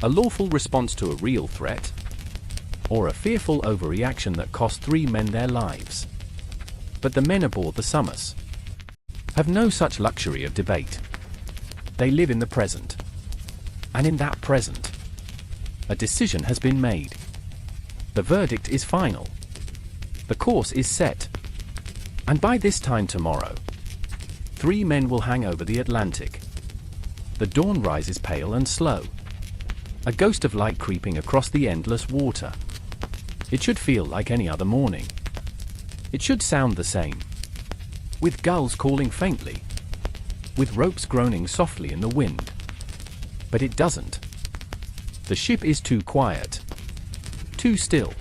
a lawful response to a real threat, or a fearful overreaction that cost 3 men their lives. But the men aboard the Somers have no such luxury of debate. They live in the present. And in that present, a decision has been made. The verdict is final. The course is set. And by this time tomorrow, 3 men will hang over the Atlantic. The dawn rises pale and slow. A ghost of light creeping across the endless water. It should feel like any other morning. It should sound the same. With gulls calling faintly. With ropes groaning softly in the wind. But it doesn't. The ship is too quiet. Too still.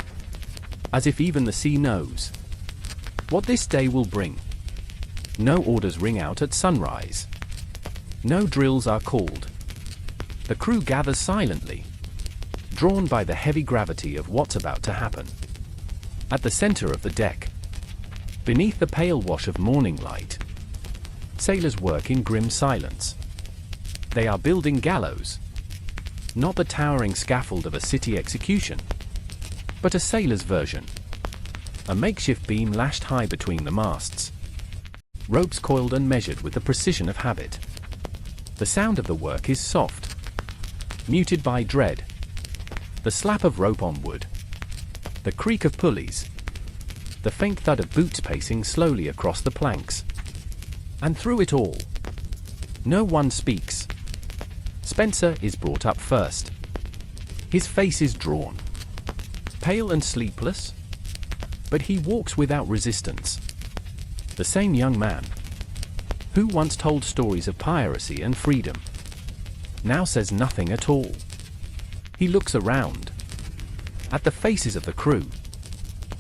As if even the sea knows what this day will bring. No orders ring out at sunrise. No drills are called. The crew gathers silently, drawn by the heavy gravity of what's about to happen. At the center of the deck, beneath the pale wash of morning light, sailors work in grim silence. They are building gallows. Not the towering scaffold of a city execution, but a sailor's version. A makeshift beam lashed high between the masts. Ropes coiled and measured with the precision of habit. The sound of the work is soft, muted by dread. The slap of rope on wood. The creak of pulleys. The faint thud of boots pacing slowly across the planks. And through it all, no one speaks. Spencer is brought up first. His face is drawn, pale and sleepless, but he walks without resistance. The same young man who once told stories of piracy and freedom now says nothing at all. He looks around, at the faces of the crew,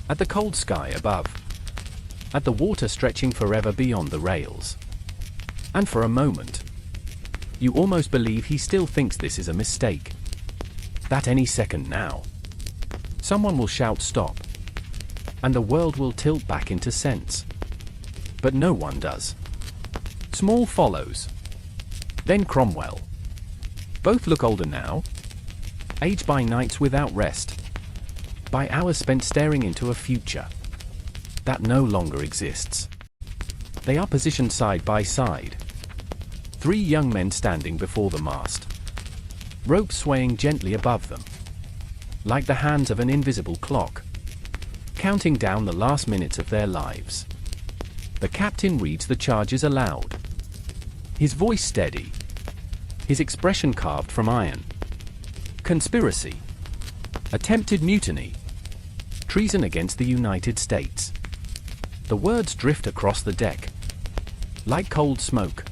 at the cold sky above, at the water stretching forever beyond the rails. And for a moment, you almost believe he still thinks this is a mistake. That any second now, someone will shout stop, and the world will tilt back into sense. But no one does. Small follows. Then Cromwell. Both look older now, aged by nights without rest, by hours spent staring into a future that no longer exists. They are positioned side by side. 3 young men standing before the mast, ropes swaying gently above them, like the hands of an invisible clock, counting down the last minutes of their lives. The captain reads the charges aloud, his voice steady, his expression carved from iron. Conspiracy, attempted mutiny, treason against the United States. The words drift across the deck, like cold smoke.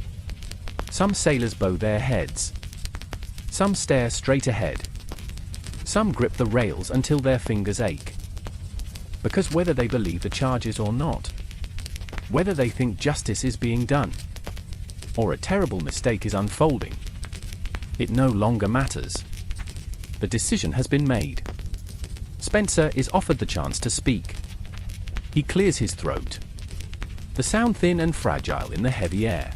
Some sailors bow their heads. Some stare straight ahead. Some grip the rails until their fingers ache. Because whether they believe the charges or not, whether they think justice is being done, or a terrible mistake is unfolding, it no longer matters. The decision has been made. Spencer is offered the chance to speak. He clears his throat, the sound thin and fragile in the heavy air.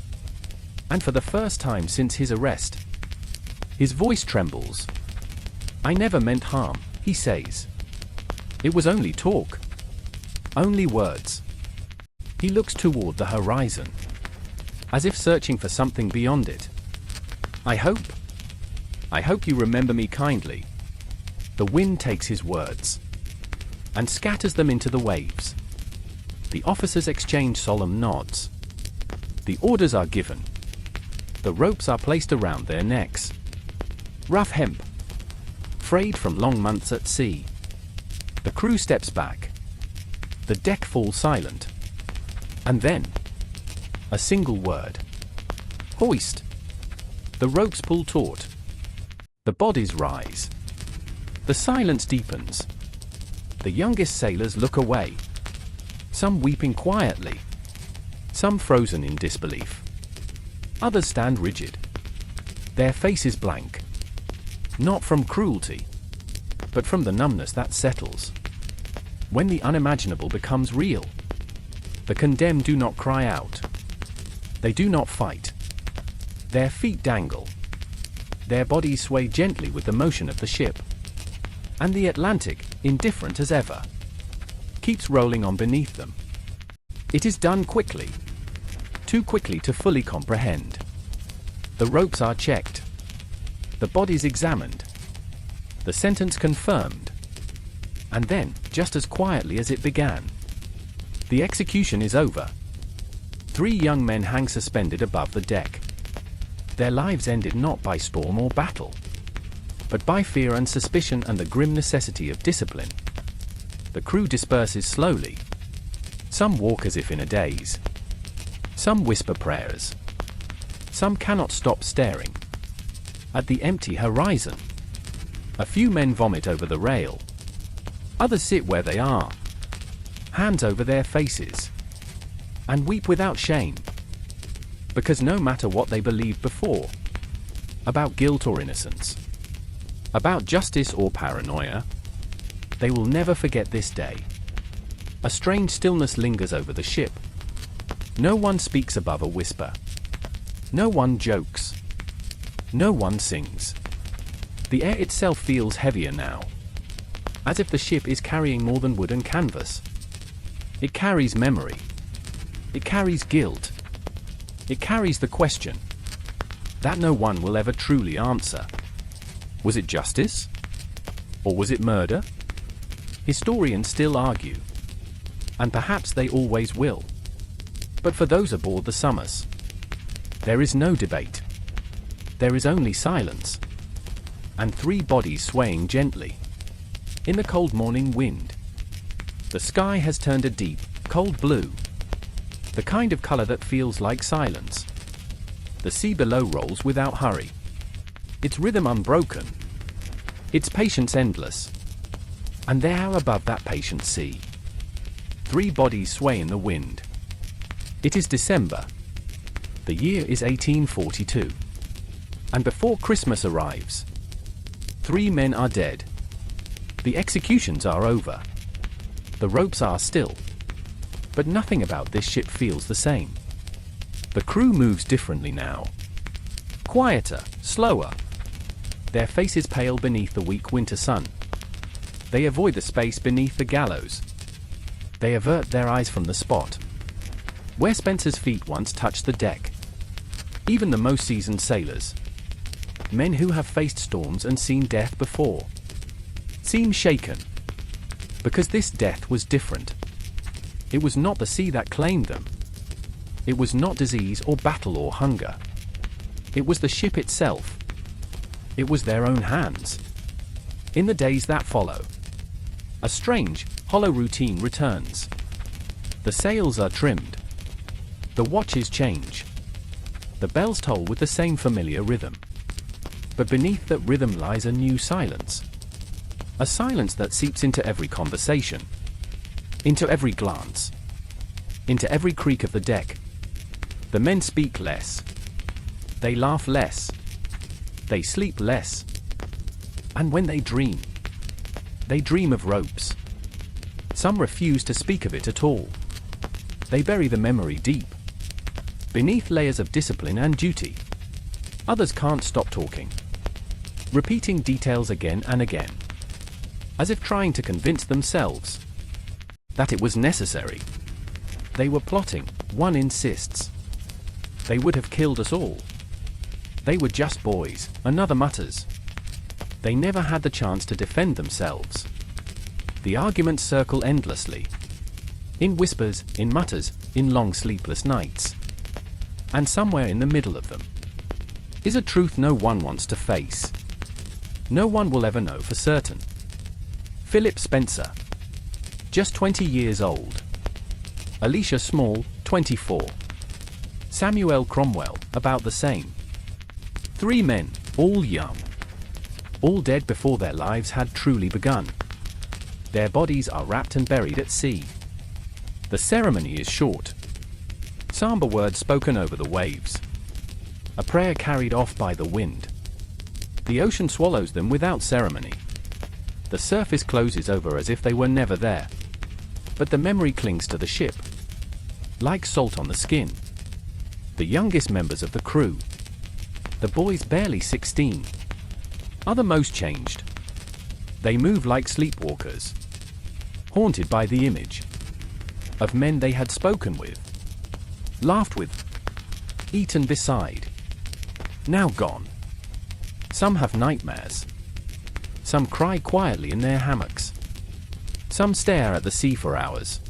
And for the first time since his arrest, his voice trembles. "I never meant harm," he says. "It was only talk. Only words." He looks toward the horizon, as if searching for something beyond it. I hope you remember me kindly." The wind takes his words and scatters them into the waves. The officers exchange solemn nods. The orders are given. The ropes are placed around their necks. Rough hemp, frayed from long months at sea. The crew steps back. The deck falls silent. And then, a single word. Hoist. The ropes pull taut. The bodies rise. The silence deepens. The youngest sailors look away. Some weeping quietly. Some frozen in disbelief. Others stand rigid. Their faces blank. Not from cruelty, but from the numbness that settles. When the unimaginable becomes real, the condemned do not cry out. They do not fight. Their feet dangle. Their bodies sway gently with the motion of the ship. And the Atlantic, indifferent as ever, keeps rolling on beneath them. It is done quickly. Too quickly to fully comprehend. The ropes are checked. The bodies examined. The sentence confirmed. And then, just as quietly as it began, the execution is over. 3 young men hang suspended above the deck. Their lives ended not by storm or battle, but by fear and suspicion and the grim necessity of discipline. The crew disperses slowly. Some walk as if in a daze. Some whisper prayers. Some cannot stop staring at the empty horizon. A few men vomit over the rail. Others sit where they are, hands over their faces, and weep without shame. Because no matter what they believed before, about guilt or innocence, about justice or paranoia, they will never forget this day. A strange stillness lingers over the ship. No one speaks above a whisper. No one jokes. No one sings. The air itself feels heavier now, as if the ship is carrying more than wood and canvas. It carries memory. It carries guilt. It carries the question that no one will ever truly answer. Was it justice? Or was it murder? Historians still argue, and perhaps they always will. But for those aboard the Somers, there is no debate. There is only silence, and 3 bodies swaying gently in the cold morning wind. The sky has turned a deep, cold blue, the kind of color that feels like silence. The sea below rolls without hurry, its rhythm unbroken, its patience endless. And there above that patient sea, 3 bodies sway in the wind. It is December. The year is 1842. And before Christmas arrives, 3 men are dead. The executions are over. The ropes are still. But nothing about this ship feels the same. The crew moves differently now. Quieter, slower. Their faces pale beneath the weak winter sun. They avoid the space beneath the gallows. They avert their eyes from the spot where Spencer's feet once touched the deck. Even the most seasoned sailors, men who have faced storms and seen death before, seem shaken. Because this death was different. It was not the sea that claimed them. It was not disease or battle or hunger. It was the ship itself. It was their own hands. In the days that follow, a strange, hollow routine returns. The sails are trimmed. The watches change. The bells toll with the same familiar rhythm. But beneath that rhythm lies a new silence. A silence that seeps into every conversation, into every glance, into every creak of the deck. The men speak less. They laugh less. They sleep less. And when they dream of ropes. Some refuse to speak of it at all. They bury the memory deep, beneath layers of discipline and duty. Others can't stop talking, repeating details again and again, as if trying to convince themselves that it was necessary. They were plotting, one insists. They would have killed us all. They were just boys, another mutters. They never had the chance to defend themselves. The arguments circle endlessly. In whispers, in mutters, in long sleepless nights. And somewhere in the middle of them is a truth no one wants to face. No one will ever know for certain. Philip Spencer. just 20 years old. Alicia Small, 24. Samuel Cromwell, about the same. 3 men, all young. All dead before their lives had truly begun. Their bodies are wrapped and buried at sea. The ceremony is short. Somber words spoken over the waves. A prayer carried off by the wind. The ocean swallows them without ceremony. The surface closes over as if they were never there. But the memory clings to the ship, like salt on the skin. The youngest members of the crew, the boys barely 16, are the most changed. They move like sleepwalkers, haunted by the image of men they had spoken with, laughed with, eaten beside, now gone. Some have nightmares. Some cry quietly in their hammocks. Some stare at the sea for hours,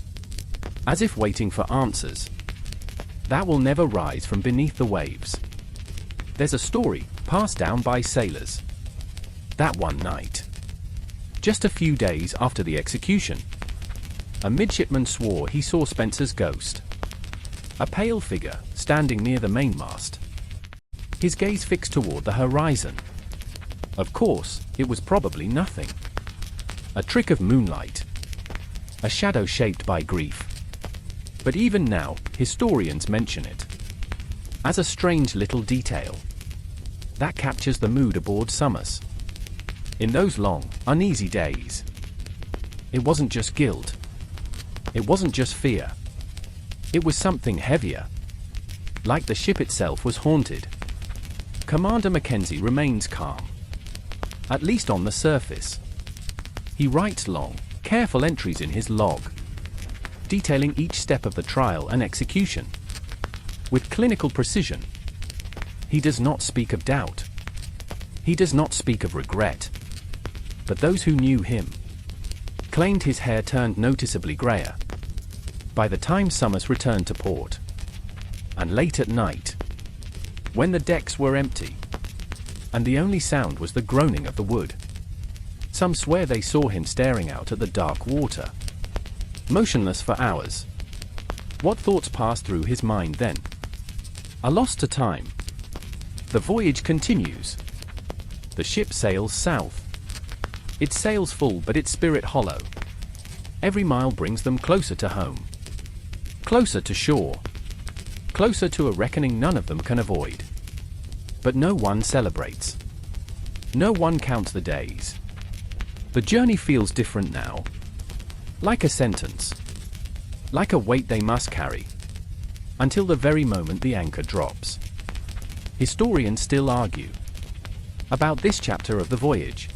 as if waiting for answers that will never rise from beneath the waves. There's a story passed down by sailors that one night, just a few days after the execution, a midshipman swore he saw Spencer's ghost, a pale figure standing near the mainmast, his gaze fixed toward the horizon. Of course, it was probably nothing. A trick of moonlight, a shadow shaped by grief. But even now, historians mention it as a strange little detail that captures the mood aboard Somers. In those long, uneasy days, it wasn't just guilt. It wasn't just fear. It was something heavier. Like the ship itself was haunted. Commander Mackenzie remains calm, at least on the surface. He writes long, careful entries in his log, detailing each step of the trial and execution with clinical precision. He does not speak of doubt. He does not speak of regret. But those who knew him claimed his hair turned noticeably grayer by the time Somers returned to port. And late at night, when the decks were empty and the only sound was the groaning of the wood, some swear they saw him staring out at the dark water, motionless for hours. What thoughts passed through his mind then? A loss to time. The voyage continues. The ship sails south. Its sails full but its spirit hollow. Every mile brings them closer to home, closer to shore, closer to a reckoning none of them can avoid. But no one celebrates. No one counts the days. The journey feels different now. Like a sentence. Like a weight they must carry, until the very moment the anchor drops. Historians still argue about this chapter of the voyage.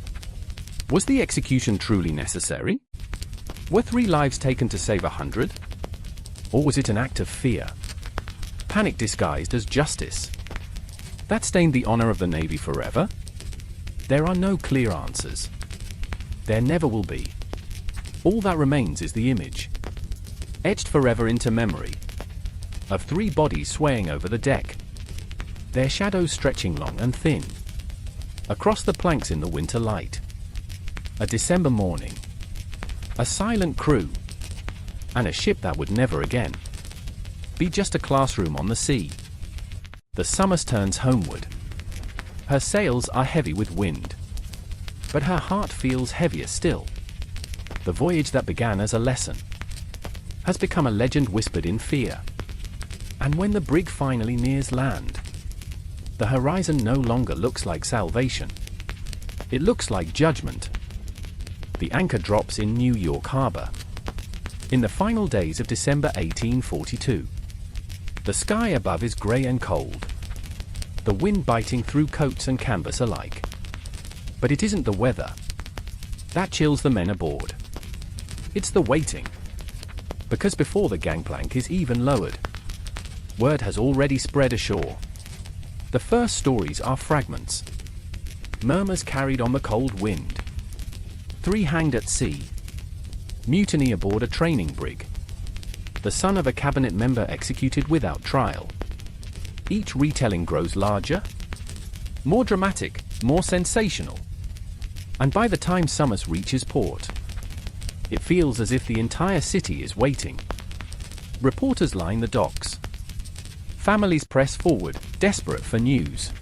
Was the execution truly necessary? Were 3 lives taken to save 100? Or was it an act of fear? Panic disguised as justice that stained the honor of the Navy forever? There are no clear answers. There never will be. All that remains is the image, etched forever into memory, of 3 bodies swaying over the deck, their shadows stretching long and thin across the planks in the winter light. A December morning, a silent crew, and a ship that would never again be just a classroom on the sea. The Somers turns homeward. Her sails are heavy with wind, but her heart feels heavier still. The voyage that began as a lesson has become a legend whispered in fear. And when the brig finally nears land, the horizon no longer looks like salvation. It looks like judgment. The anchor drops in New York Harbor in the final days of December 1842. The sky above is gray and cold, the wind biting through coats and canvas alike. But it isn't the weather that chills the men aboard. It's the waiting. Because before the gangplank is even lowered, word has already spread ashore. The first stories are fragments, murmurs carried on the cold wind. 3 hanged at sea. Mutiny aboard a training brig. The son of a cabinet member executed without trial. Each retelling grows larger, more dramatic, more sensational. And by the time Somers reaches port, It feels as if the entire city is waiting. Reporters line the docks. Families press forward, desperate for news.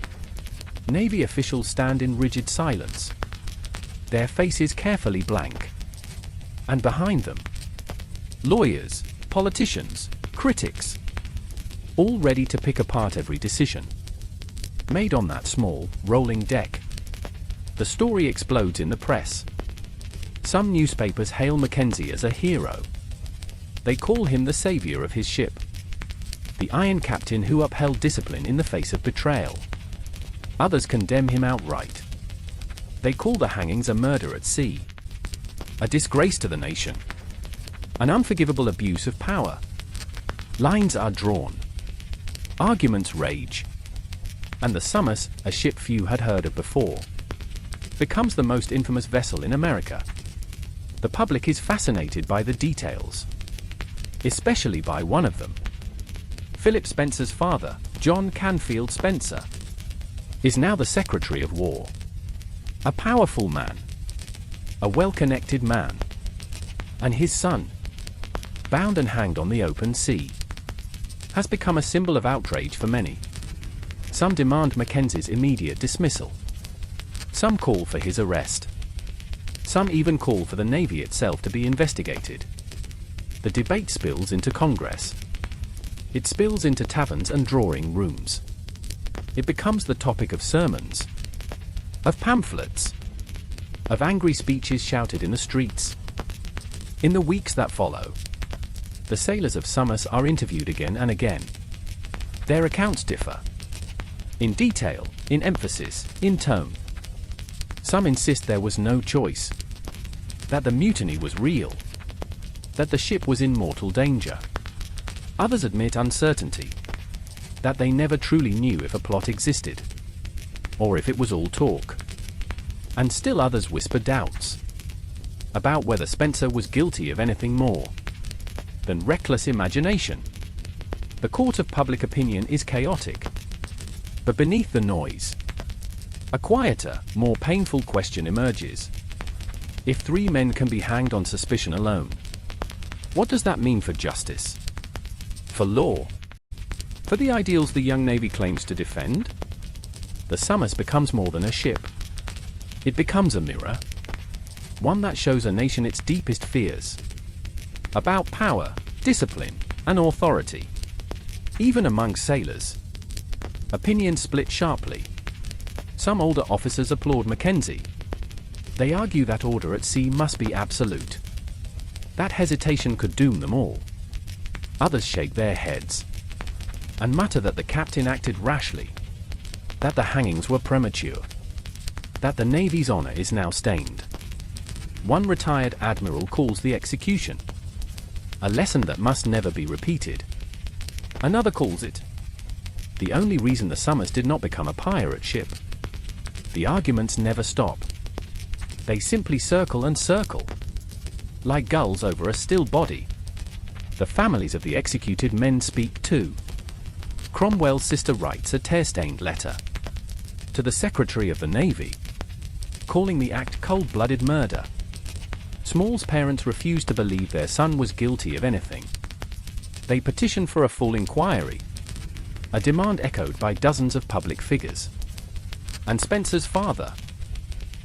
Navy officials stand in rigid silence, their faces carefully blank. And behind them, lawyers, politicians, critics, all ready to pick apart every decision made on that small, rolling deck. The story explodes in the press. Some newspapers hail Mackenzie as a hero. They call him the savior of his ship, the iron captain who upheld discipline in the face of betrayal. Others condemn him outright. They call the hangings a murder at sea, a disgrace to the nation, an unforgivable abuse of power. Lines are drawn. Arguments rage. And the Somers, a ship few had heard of before, becomes the most infamous vessel in America. The public is fascinated by the details, especially by one of them. Philip Spencer's father, John Canfield Spencer, is now the Secretary of War. A powerful man, a well-connected man, and his son, bound and hanged on the open sea, has become a symbol of outrage for many. Some demand Mackenzie's immediate dismissal. Some call for his arrest. Some even call for the Navy itself to be investigated. The debate spills into Congress. It spills into taverns and drawing rooms. It becomes the topic of sermons, of pamphlets, of angry speeches shouted in the streets. In the weeks that follow, the sailors of Somers are interviewed again and again. Their accounts differ in detail, in emphasis, in tone. Some insist there was no choice, that the mutiny was real, that the ship was in mortal danger. Others admit uncertainty, that they never truly knew if a plot existed, or if it was all talk. And still others whisper doubts about whether Spencer was guilty of anything more than reckless imagination. The court of public opinion is chaotic. But beneath the noise, a quieter, more painful question emerges. If 3 men can be hanged on suspicion alone, what does that mean for justice? For law? For the ideals the young Navy claims to defend? The Somers becomes more than a ship. It becomes a mirror, one that shows a nation its deepest fears about power, discipline, and authority. Even among sailors, opinions split sharply. Some older officers applaud Mackenzie. They argue that order at sea must be absolute. That hesitation could doom them all. Others shake their heads and mutter that the captain acted rashly, that the hangings were premature, that the Navy's honor is now stained. One retired admiral calls the execution a lesson that must never be repeated. Another calls it the only reason the Somers did not become a pirate ship. The arguments never stop. They simply circle and circle, like gulls over a still body. The families of the executed men speak too. Cromwell's sister writes a tear-stained letter to the Secretary of the Navy, calling the act cold-blooded murder. Small's parents refuse to believe their son was guilty of anything. They petition for a full inquiry, a demand echoed by dozens of public figures. And Spencer's father,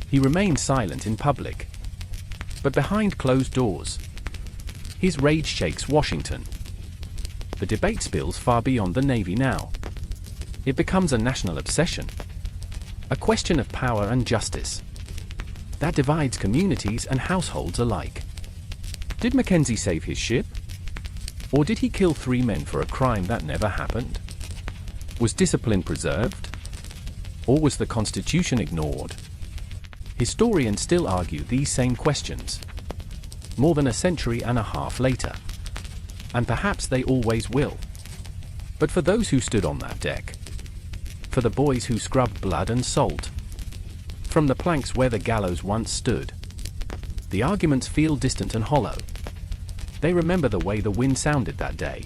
he remained silent in public, but behind closed doors, his rage shakes Washington. The debate spills far beyond the Navy now. It becomes a national obsession, a question of power and justice that divides communities and households alike. Did Mackenzie save his ship? Or did he kill 3 men for a crime that never happened? Was discipline preserved? Or was the Constitution ignored? Historians still argue these same questions, more than a century and a half later. And perhaps they always will. But for those who stood on that deck, for the boys who scrubbed blood and salt from the planks where the gallows once stood, the arguments feel distant and hollow. They remember the way the wind sounded that day.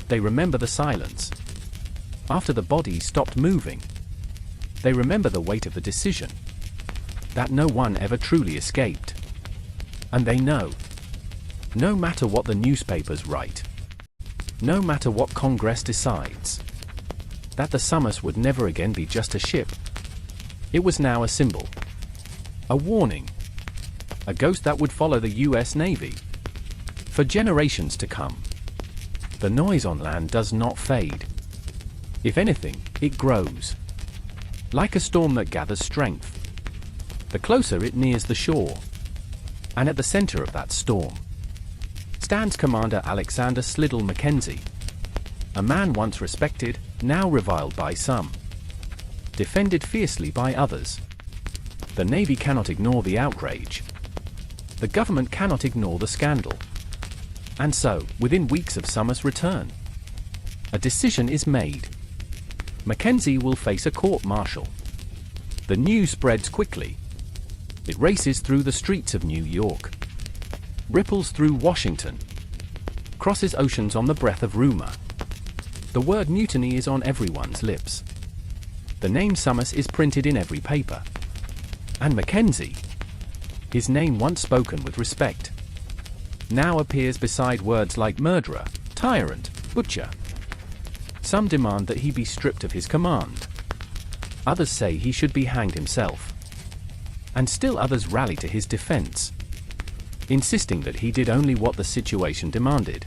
They remember the silence after the bodies stopped moving. They remember the weight of the decision that no one ever truly escaped. And they know, no matter what the newspapers write, no matter what Congress decides, that the Somers would never again be just a ship. It was now a symbol, a warning, a ghost that would follow the US Navy for generations to come. The noise on land does not fade. If anything, it grows, like a storm that gathers strength, the closer it nears the shore. And at the center of that storm stands Commander Alexander Slidell Mackenzie, a man once respected, now reviled by some, defended fiercely by others. The Navy cannot ignore the outrage. The government cannot ignore the scandal. And so, within weeks of Somers' return, a decision is made. Mackenzie will face a court-martial. The news spreads quickly. It races through the streets of New York, ripples through Washington, crosses oceans on the breath of rumor. The word mutiny is on everyone's lips. The name Somers is printed in every paper. And Mackenzie, his name once spoken with respect, now appears beside words like murderer, tyrant, butcher. Some demand that he be stripped of his command. Others say he should be hanged himself. And still others rally to his defense, insisting that he did only what the situation demanded.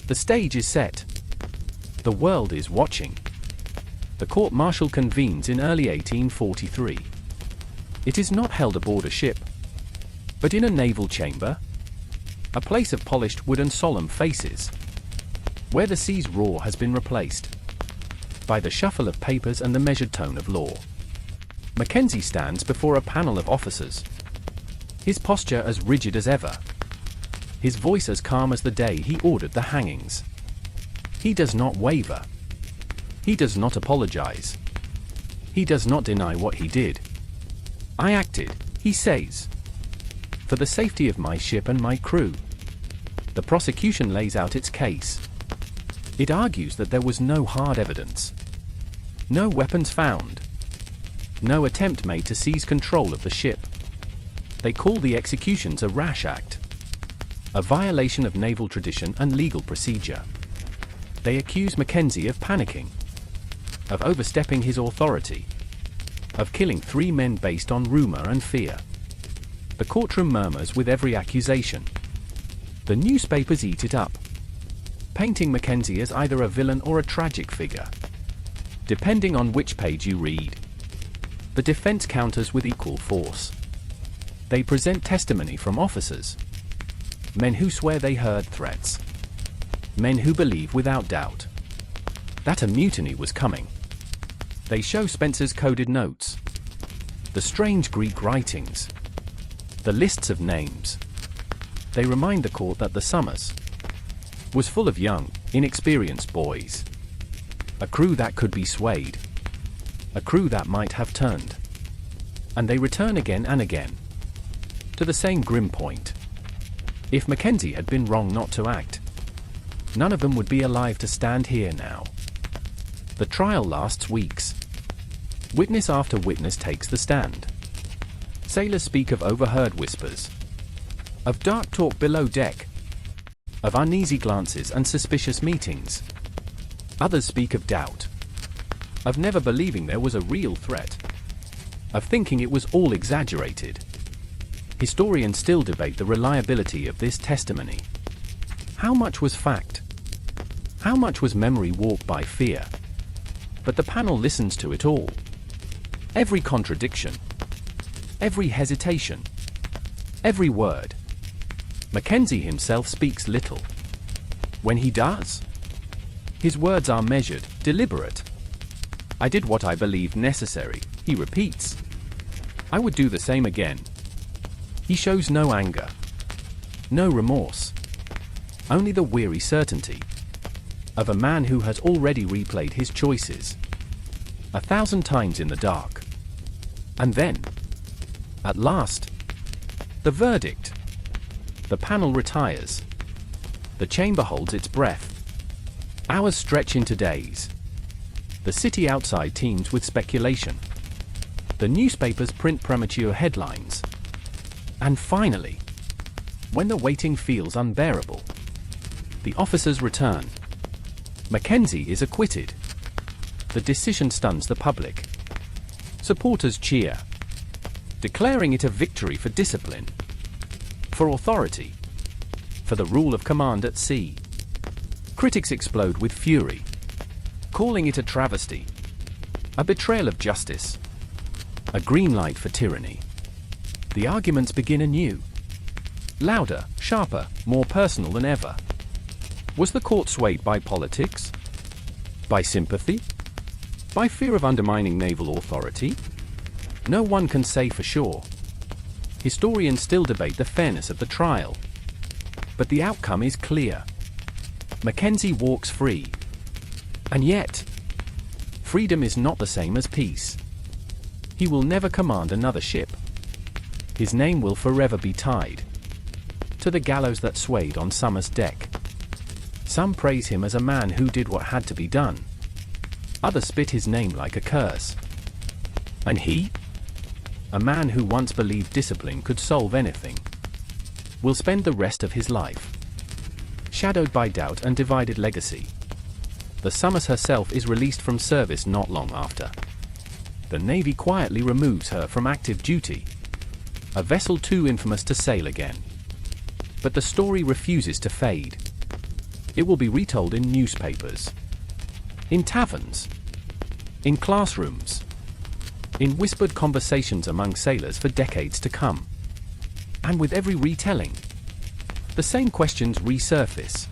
The stage is set. The world is watching. The court-martial convenes in early 1843. It is not held aboard a ship, but in a naval chamber, a place of polished wood and solemn faces, where the sea's roar has been replaced by the shuffle of papers and the measured tone of law. Mackenzie stands before a panel of officers, his posture as rigid as ever, his voice as calm as the day he ordered the hangings. He does not waver. He does not apologize. He does not deny what he did. I acted, he says, for the safety of my ship and my crew. The prosecution lays out its case. It argues that there was no hard evidence, no weapons found, no attempt made to seize control of the ship. They call the executions a rash act, a violation of naval tradition and legal procedure. They accuse Mackenzie of panicking, of overstepping his authority, of killing 3 men based on rumor and fear. The courtroom murmurs with every accusation. The newspapers eat it up, painting Mackenzie as either a villain or a tragic figure, depending on which page you read. The defense counters with equal force. They present testimony from officers, men who swear they heard threats, men who believe without doubt that a mutiny was coming. They show Spencer's coded notes, the strange Greek writings, the lists of names. They remind the court that the Somers was full of young, inexperienced boys, a crew that could be swayed, a crew that might have turned. And they return again and again to the same grim point. If Mackenzie had been wrong not to act, none of them would be alive to stand here now. The trial lasts weeks. Witness after witness takes the stand. Sailors speak of overheard whispers, of dark talk below deck, of uneasy glances and suspicious meetings. Others speak of doubt, of never believing there was a real threat, of thinking it was all exaggerated. Historians still debate the reliability of this testimony. How much was fact? How much was memory warped by fear? But the panel listens to it all. Every contradiction, every hesitation, every word. Mackenzie himself speaks little. When he does, his words are measured, deliberate. I did what I believed necessary, he repeats. I would do the same again. He shows no anger, no remorse, only the weary certainty of a man who has already replayed his choices 1,000 times in the dark. And then, at last, the verdict. The panel retires. The chamber holds its breath. Hours stretch into days. The city outside teems with speculation. The newspapers print premature headlines. And finally, When the waiting feels unbearable, the officers return. Mackenzie is acquitted. The decision stuns the public. Supporters cheer, declaring it a victory for discipline, for authority, for the rule of command at sea. Critics explode with fury, calling it a travesty, a betrayal of justice, a green light for tyranny. The arguments begin anew, louder, sharper, more personal than ever. Was the court swayed by politics? By sympathy? By fear of undermining naval authority? No one can say for sure. Historians still debate the fairness of the trial. But the outcome is clear. Mackenzie walks free. And yet, freedom is not the same as peace. He will never command another ship. His name will forever be tied to the gallows that swayed on Somers' deck. Some praise him as a man who did what had to be done. Others spit his name like a curse. And he, a man who once believed discipline could solve anything, will spend the rest of his life shadowed by doubt and divided legacy. The Somers herself is released from service not long after. The Navy quietly removes her from active duty, a vessel too infamous to sail again. But the story refuses to fade. It will be retold in newspapers, in taverns, in classrooms, in whispered conversations among sailors for decades to come. And with every retelling, the same questions resurface.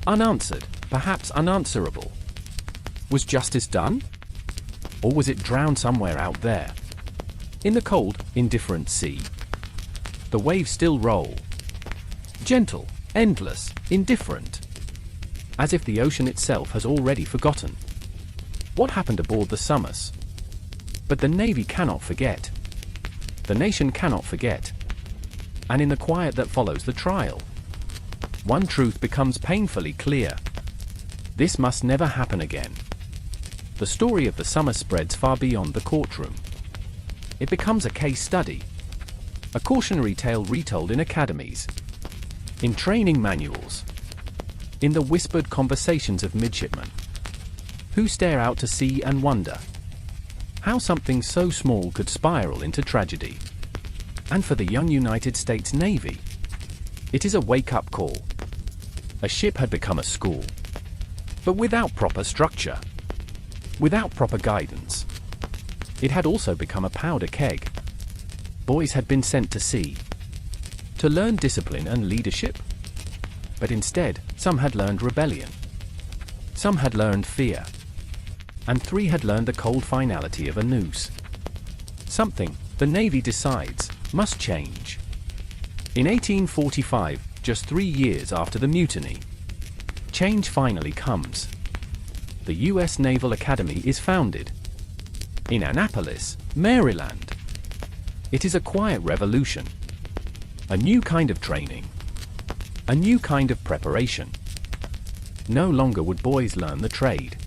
Unanswered, perhaps unanswerable. Was justice done? Or was it drowned somewhere out there? In the cold, indifferent sea. The waves still roll. Gentle, endless, indifferent. As if the ocean itself has already forgotten what happened aboard the Somers. But the Navy cannot forget. The nation cannot forget. And in the quiet that follows the trial, one truth becomes painfully clear. This must never happen again. The story of the Somers spreads far beyond the courtroom. It becomes a case study, a cautionary tale retold in academies, in training manuals, in the whispered conversations of midshipmen who stare out to sea and wonder how something so small could spiral into tragedy. And for the young United States Navy, it is a wake-up call. A ship had become a school, but without proper structure, without proper guidance. It had also become a powder keg. Boys had been sent to sea to learn discipline and leadership, but instead, some had learned rebellion, some had learned fear, and 3 had learned the cold finality of a noose. Something, the Navy decides, must change. In 1845, just 3 years after the mutiny, change finally comes. The U.S. Naval Academy is founded in Annapolis, Maryland. It is a quiet revolution, a new kind of training, a new kind of preparation. No longer would boys learn the trade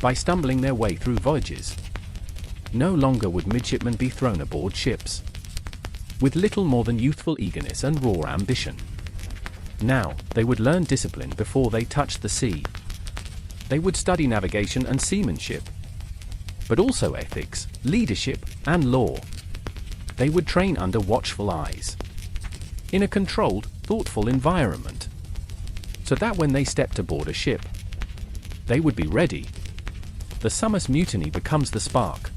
by stumbling their way through voyages. No longer would midshipmen be thrown aboard ships with little more than youthful eagerness and raw ambition. Now, they would learn discipline before they touched the sea. They would study navigation and seamanship, but also ethics, leadership, and law. They would train under watchful eyes, in a controlled, thoughtful environment, so that when they stepped aboard a ship, they would be ready. The Somers Mutiny becomes the spark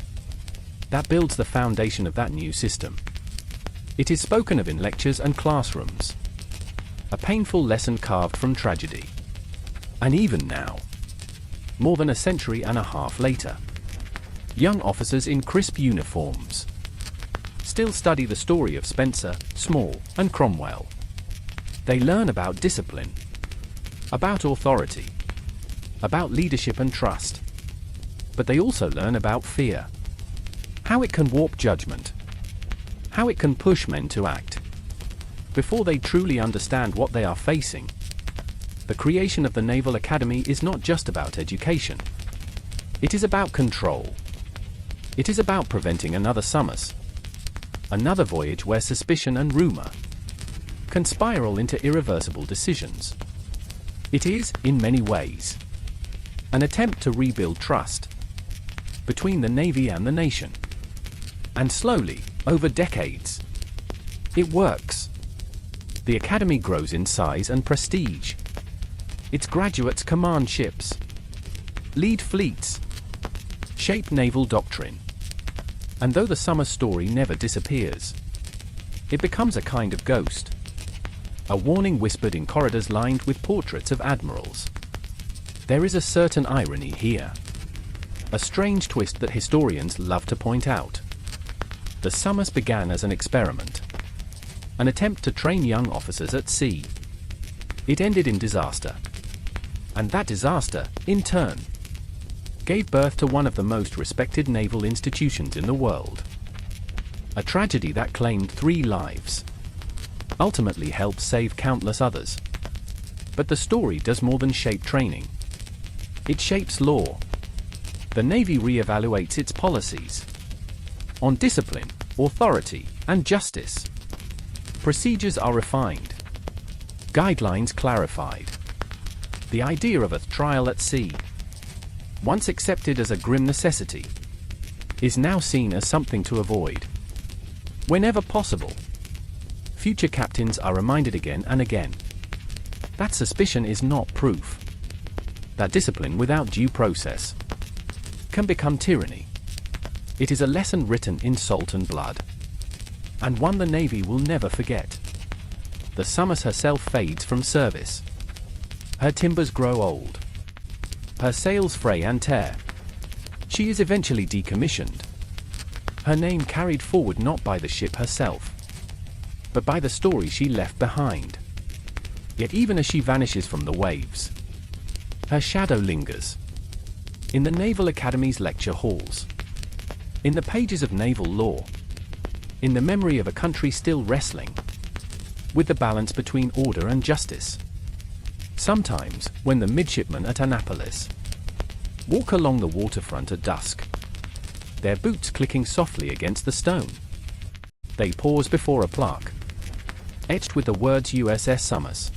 that builds the foundation of that new system. It is spoken of in lectures and classrooms, a painful lesson carved from tragedy. And even now, more than a century and a half later, young officers in crisp uniforms still study the story of Spencer, Small, and Cromwell. They learn about discipline, about authority, about leadership and trust. But they also learn about fear, how it can warp judgment, how it can push men to act. Before they truly understand what they are facing, the creation of the Naval Academy is not just about education. It is about control. It is about preventing another Somers, another voyage where suspicion and rumor can spiral into irreversible decisions. It is, in many ways, an attempt to rebuild trust between the Navy and the nation. And slowly, over decades, it works. The Academy grows in size and prestige. Its graduates command ships, lead fleets, shape naval doctrine. And though the Somers story never disappears, it becomes a kind of ghost. A warning whispered in corridors lined with portraits of admirals. There is a certain irony here. A strange twist that historians love to point out. The Somers began as an experiment, an attempt to train young officers at sea. It ended in disaster. And that disaster, in turn, gave birth to one of the most respected naval institutions in the world. A tragedy that claimed 3 lives, ultimately helped save countless others. But the story does more than shape training. It shapes law. The Navy re-evaluates its policies on discipline, authority, and justice. Procedures are refined, guidelines clarified. The idea of a trial at sea, once accepted as a grim necessity, is now seen as something to avoid. Whenever possible, future captains are reminded again and again that suspicion is not proof, that discipline without due process can become tyranny. It is a lesson written in salt and blood, and one the Navy will never forget. The Somers herself fades from service. Her timbers grow old. Her sails fray and tear. She is eventually decommissioned. Her name carried forward not by the ship herself, but by the story she left behind. Yet even as she vanishes from the waves, her shadow lingers. In the Naval Academy's lecture halls, in the pages of naval law, in the memory of a country still wrestling with the balance between order and justice. Sometimes, when the midshipmen at Annapolis walk along the waterfront at dusk, their boots clicking softly against the stone, they pause before a plaque etched with the words USS Somers.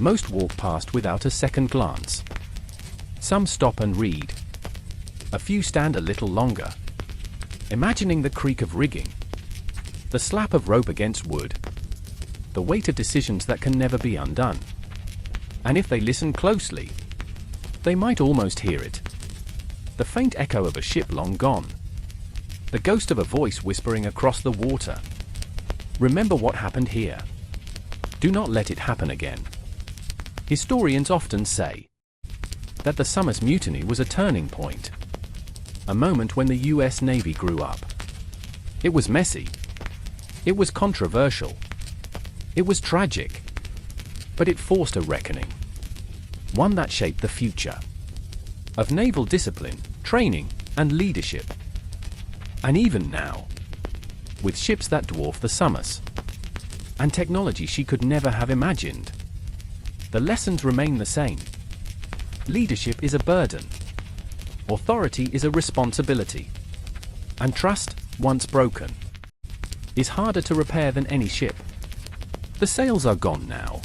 Most walk past without a second glance. Some stop and read. A few stand a little longer, imagining the creak of rigging, the slap of rope against wood, the weight of decisions that can never be undone. And if they listen closely, they might almost hear it. The faint echo of a ship long gone. The ghost of a voice whispering across the water. Remember what happened here. Do not let it happen again. Historians often say that the Somers Mutiny was a turning point, a moment when the US Navy grew up. It was messy. It was controversial. It was tragic. But it forced a reckoning. One that shaped the future of naval discipline, training, and leadership. And even now, with ships that dwarf the Somers, and technology she could never have imagined, the lessons remain the same. Leadership is a burden. Authority is a responsibility. And trust, once broken, is harder to repair than any ship. The sails are gone now.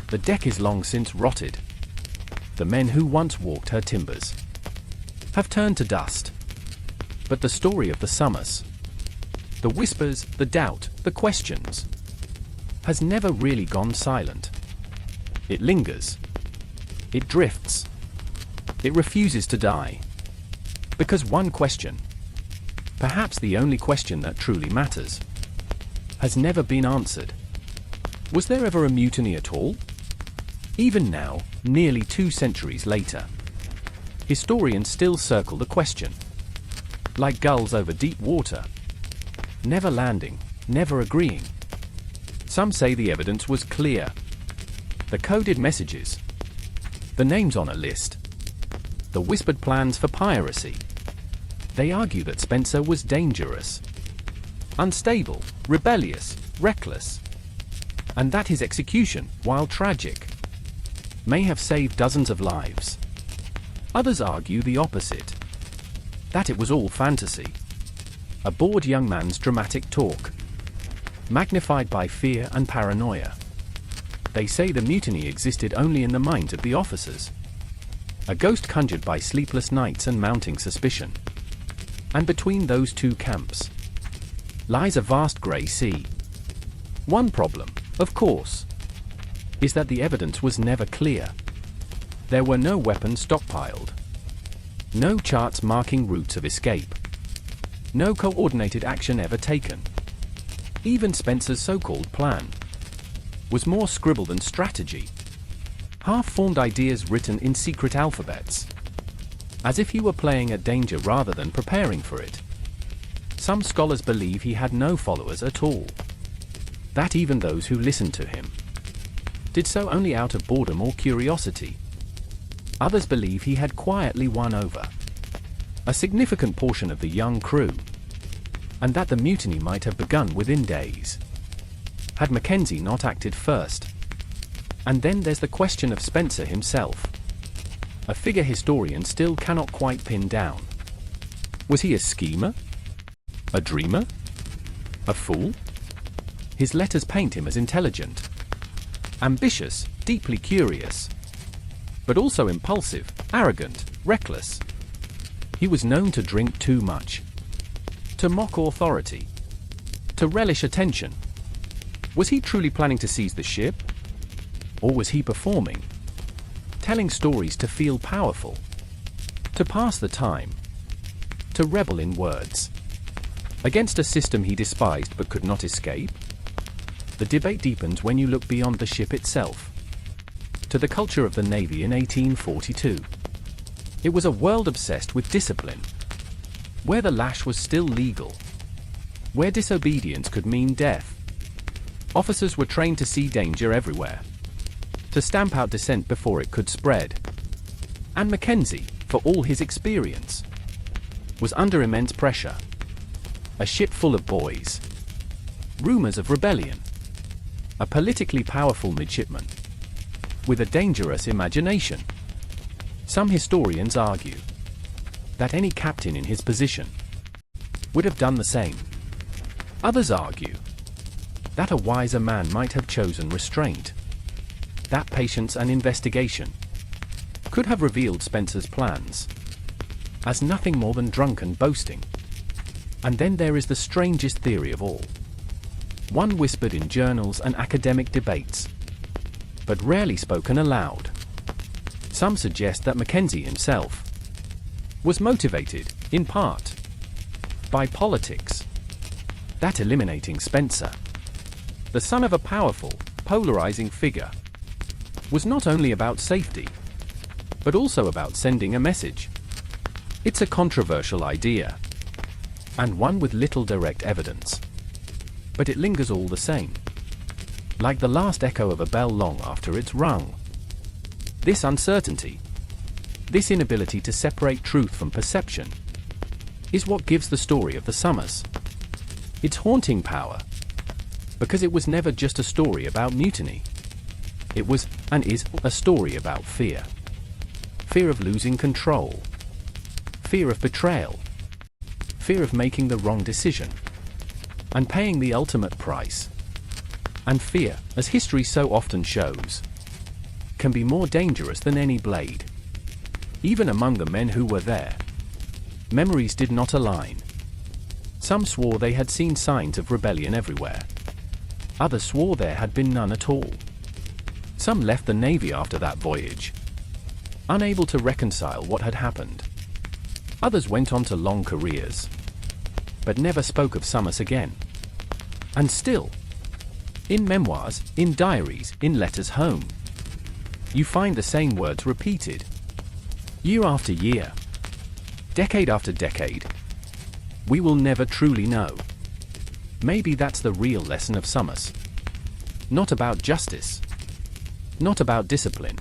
The deck is long since rotted. The men who once walked her timbers have turned to dust. But the story of the Somers, the whispers, the doubt, the questions, has never really gone silent. It lingers. It drifts. It refuses to die. Because one question, perhaps the only question that truly matters, has never been answered. Was there ever a mutiny at all? Even now, nearly 2 centuries later, historians still circle the question. Like gulls over deep water, never landing, never agreeing. Some say the evidence was clear. The coded messages, the names on a list, the whispered plans for piracy. They argue that Spencer was dangerous, unstable, rebellious, reckless, and that his execution, while tragic, may have saved dozens of lives. Others argue the opposite, that it was all fantasy, a bored young man's dramatic talk. magnified by fear and paranoia. They say the mutiny existed only in the minds of the officers. A ghost conjured by sleepless nights and mounting suspicion. And between those two camps lies a vast grey sea. One problem, of course, is that the evidence was never clear. There were no weapons stockpiled. No charts marking routes of escape. No coordinated action ever taken. Even Spencer's so-called plan was more scribble than strategy. Half-formed ideas written in secret alphabets. As if he were playing at danger rather than preparing for it. Some scholars believe he had no followers at all. That even those who listened to him did so only out of boredom or curiosity. Others believe he had quietly won over a significant portion of the young crew, and that the mutiny might have begun within days, had Mackenzie not acted first. And then there's the question of Spencer himself, a figure historians still cannot quite pin down. Was he a schemer? A dreamer? A fool? His letters paint him as intelligent, ambitious, deeply curious, but also impulsive, arrogant, reckless. He was known to drink too much, to mock authority, to relish attention. Was he truly planning to seize the ship? Or was he performing, telling stories to feel powerful, to pass the time, to revel in words, against a system he despised but could not escape? The debate deepens when you look beyond the ship itself, to the culture of the Navy in 1842. It was a world obsessed with discipline, where the lash was still legal, where disobedience could mean death. Officers were trained to see danger everywhere, to stamp out dissent before it could spread. And Mackenzie, for all his experience, was under immense pressure. A ship full of boys, rumors of rebellion, a politically powerful midshipman with a dangerous imagination. Some historians argue that any captain in his position would have done the same. Others argue that a wiser man might have chosen restraint, that patience and investigation could have revealed Spencer's plans as nothing more than drunken boasting. And then there is the strangest theory of all, one whispered in journals and academic debates, but rarely spoken aloud. Some suggest that Mackenzie himself was motivated, in part, by politics. That eliminating Spencer, the son of a powerful, polarizing figure, was not only about safety, but also about sending a message. It's a controversial idea, and one with little direct evidence. But it lingers all the same, like the last echo of a bell long after it's rung. This uncertainty, this inability to separate truth from perception, is what gives the story of the Somers its haunting power, because it was never just a story about mutiny. It was, and is, a story about fear. Fear of losing control. Fear of betrayal. Fear of making the wrong decision and paying the ultimate price. And fear, as history so often shows, can be more dangerous than any blade. Even among the men who were there, memories did not align. Some swore they had seen signs of rebellion everywhere. Others swore there had been none at all. Some left the Navy after that voyage, unable to reconcile what had happened. Others went on to long careers, but never spoke of Somers again. And still, in memoirs, in diaries, in letters home, you find the same words repeated, year after year, decade after decade. We will never truly know. Maybe that's the real lesson of Somers. Not about justice, not about discipline,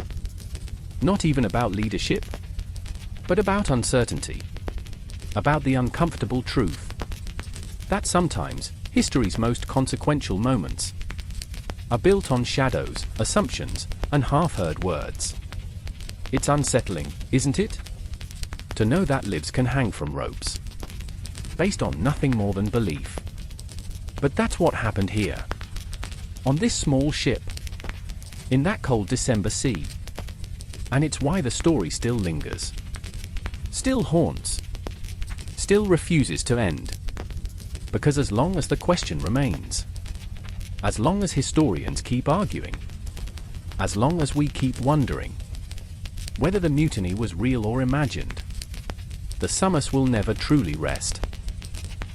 not even about leadership, but about uncertainty, about the uncomfortable truth that sometimes history's most consequential moments are built on shadows, assumptions, and half-heard words. It's unsettling, isn't it? To know that lives can hang from ropes, based on nothing more than belief. But that's what happened here. On this small ship. In that cold December sea. And it's why the story still lingers. Still haunts. Still refuses to end. Because as long as the question remains, as long as historians keep arguing, as long as we keep wondering whether the mutiny was real or imagined, the Somers will never truly rest.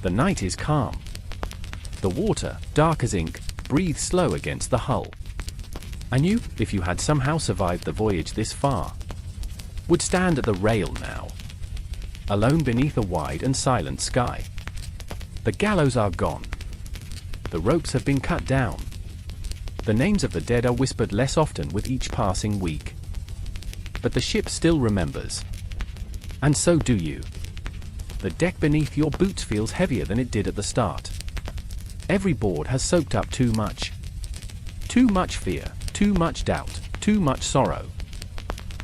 The night is calm. The water, dark as ink, breathes slow against the hull. And you, if you had somehow survived the voyage this far, would stand at the rail now, alone beneath a wide and silent sky. The gallows are gone. The ropes have been cut down. The names of the dead are whispered less often with each passing week. But the ship still remembers. And so do you. The deck beneath your boots feels heavier than it did at the start. Every board has soaked up too much. Too much fear, too much doubt, too much sorrow.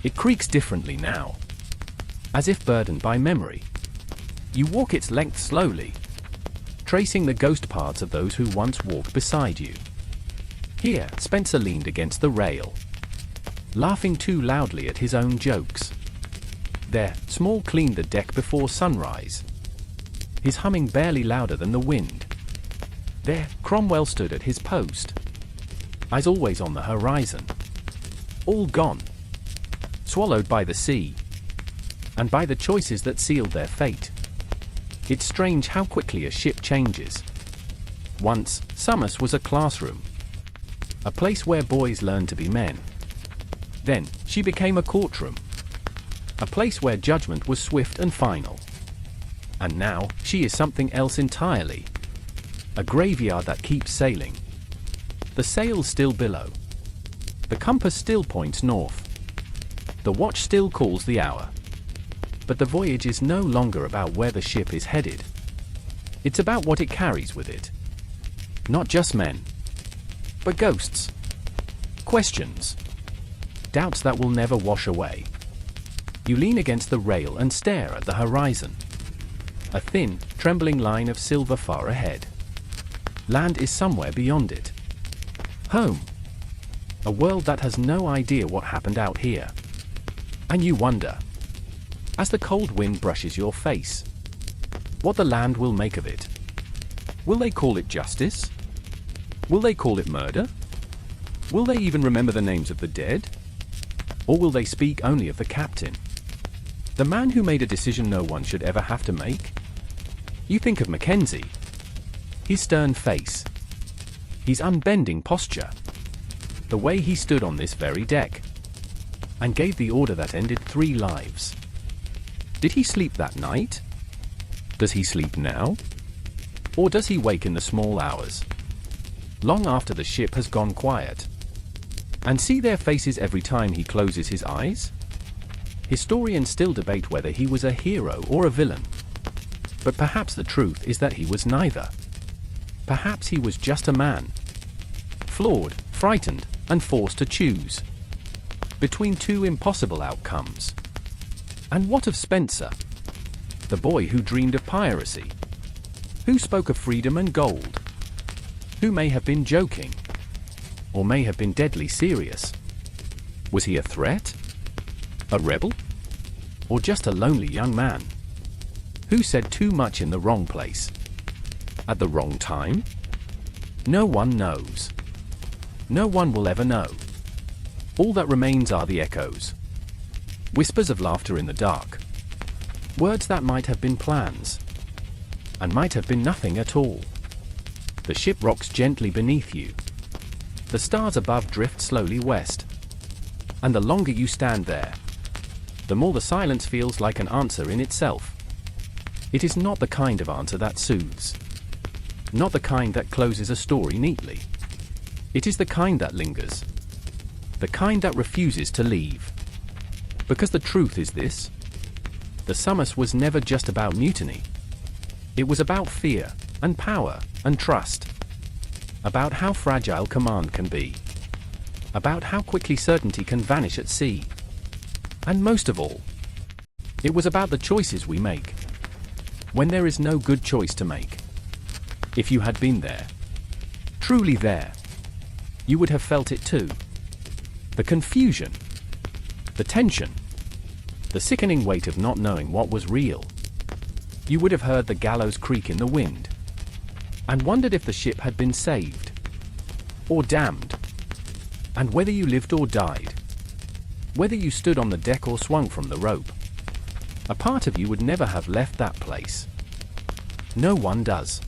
It creaks differently now. As if burdened by memory. You walk its length slowly, tracing the ghost paths of those who once walked beside you. Here, Spencer leaned against the rail, laughing too loudly at his own jokes. There, Small cleaned the deck before sunrise, his humming barely louder than the wind. There, Cromwell stood at his post, eyes always on the horizon. All gone, swallowed by the sea, and by the choices that sealed their fate. It's strange how quickly a ship changes. Once, Somers was a classroom, a place where boys learned to be men. Then, she became a courtroom, a place where judgment was swift and final. And now, she is something else entirely. A graveyard that keeps sailing. The sails still billow. The compass still points north. The watch still calls the hour. But the voyage is no longer about where the ship is headed. It's about what it carries with it. Not just men, but ghosts. Questions. Doubts that will never wash away. You lean against the rail and stare at the horizon. A thin, trembling line of silver far ahead. Land is somewhere beyond it. Home. A world that has no idea what happened out here. And you wonder, as the cold wind brushes your face, what the land will make of it. Will they call it justice? Will they call it murder? Will they even remember the names of the dead? Or will they speak only of the captain? The man who made a decision no one should ever have to make? You think of Mackenzie. His stern face. His unbending posture. The way he stood on this very deck and gave the order that ended 3 lives. Did he sleep that night? Does he sleep now? Or does he wake in the small hours, long after the ship has gone quiet, and see their faces every time he closes his eyes? Historians still debate whether he was a hero or a villain. But perhaps the truth is that he was neither. Perhaps he was just a man, flawed, frightened, and forced to choose between 2 impossible outcomes. And what of Spencer? The boy who dreamed of piracy, who spoke of freedom and gold, who may have been joking, or may have been deadly serious. Was he a threat? A rebel? Or just a lonely young man who said too much in the wrong place, at the wrong time? No one knows. No one will ever know. All that remains are the echoes. Whispers of laughter in the dark. Words that might have been plans, and might have been nothing at all. The ship rocks gently beneath you. The stars above drift slowly west. And the longer you stand there, the more the silence feels like an answer in itself. It is not the kind of answer that soothes. Not the kind that closes a story neatly. It is the kind that lingers. The kind that refuses to leave. Because the truth is this: the Somers was never just about mutiny. It was about fear, and power, and trust. About how fragile command can be. About how quickly certainty can vanish at sea. And most of all, it was about the choices we make when there is no good choice to make. If you had been there, truly there, you would have felt it too. The confusion, the tension, the sickening weight of not knowing what was real. You would have heard the gallows creak in the wind, and wondered if the ship had been saved, or damned, and whether you lived or died, whether you stood on the deck or swung from the rope. A part of you would never have left that place. No one does.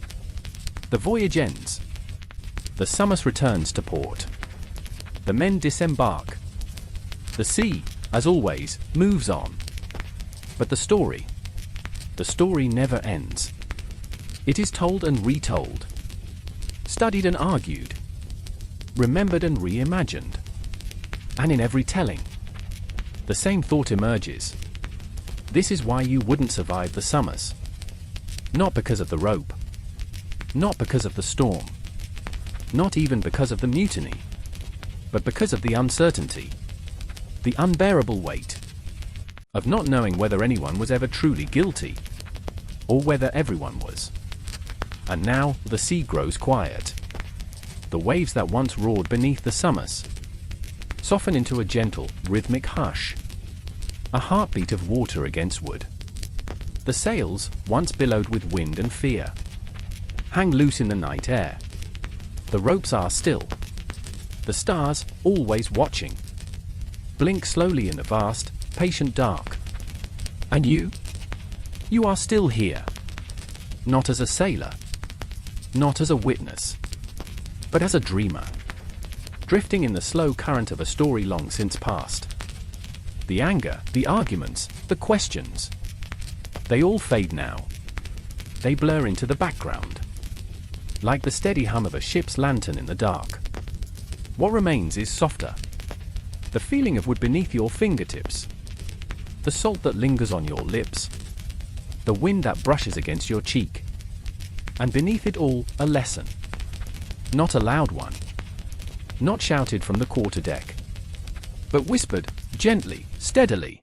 The voyage ends. The Somers returns to port. The men disembark. The sea, as always, moves on. But the story never ends. It is told and retold, studied and argued, remembered and reimagined. And in every telling, the same thought emerges. This is why you wouldn't survive the Somers. Not because of the rope. Not because of the storm. Not even because of the mutiny. But because of the uncertainty. The unbearable weight of not knowing whether anyone was ever truly guilty, or whether everyone was. And now, the sea grows quiet. The waves that once roared beneath the Somers soften into a gentle, rhythmic hush. A heartbeat of water against wood. The sails, once billowed with wind and fear, hang loose in the night air. The ropes are still. The stars, always watching, blink slowly in the vast, patient dark. And you? You are still here. Not as a sailor. Not as a witness. But as a dreamer. Drifting in the slow current of a story long since past. The anger, the arguments, the questions. They all fade now. They blur into the background. Like the steady hum of a ship's lantern in the dark. What remains is softer. The feeling of wood beneath your fingertips. The salt that lingers on your lips. The wind that brushes against your cheek. And beneath it all, a lesson. Not a loud one. Not shouted from the quarterdeck. But whispered, gently, steadily.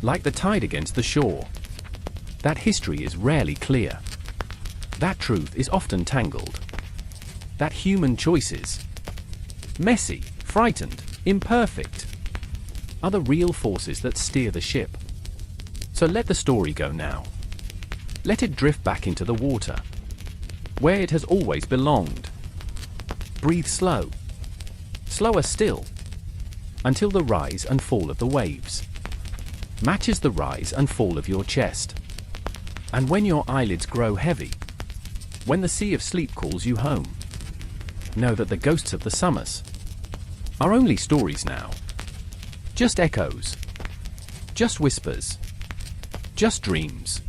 Like the tide against the shore. That history is rarely clear. That truth is often tangled. That human choices, messy, frightened, imperfect, are the real forces that steer the ship. So let the story go now. Let it drift back into the water, where it has always belonged. Breathe slow, slower still, until the rise and fall of the waves matches the rise and fall of your chest. And when your eyelids grow heavy, when the sea of sleep calls you home, know that the ghosts of the Somers are only stories now. Just echoes. Just whispers. Just dreams.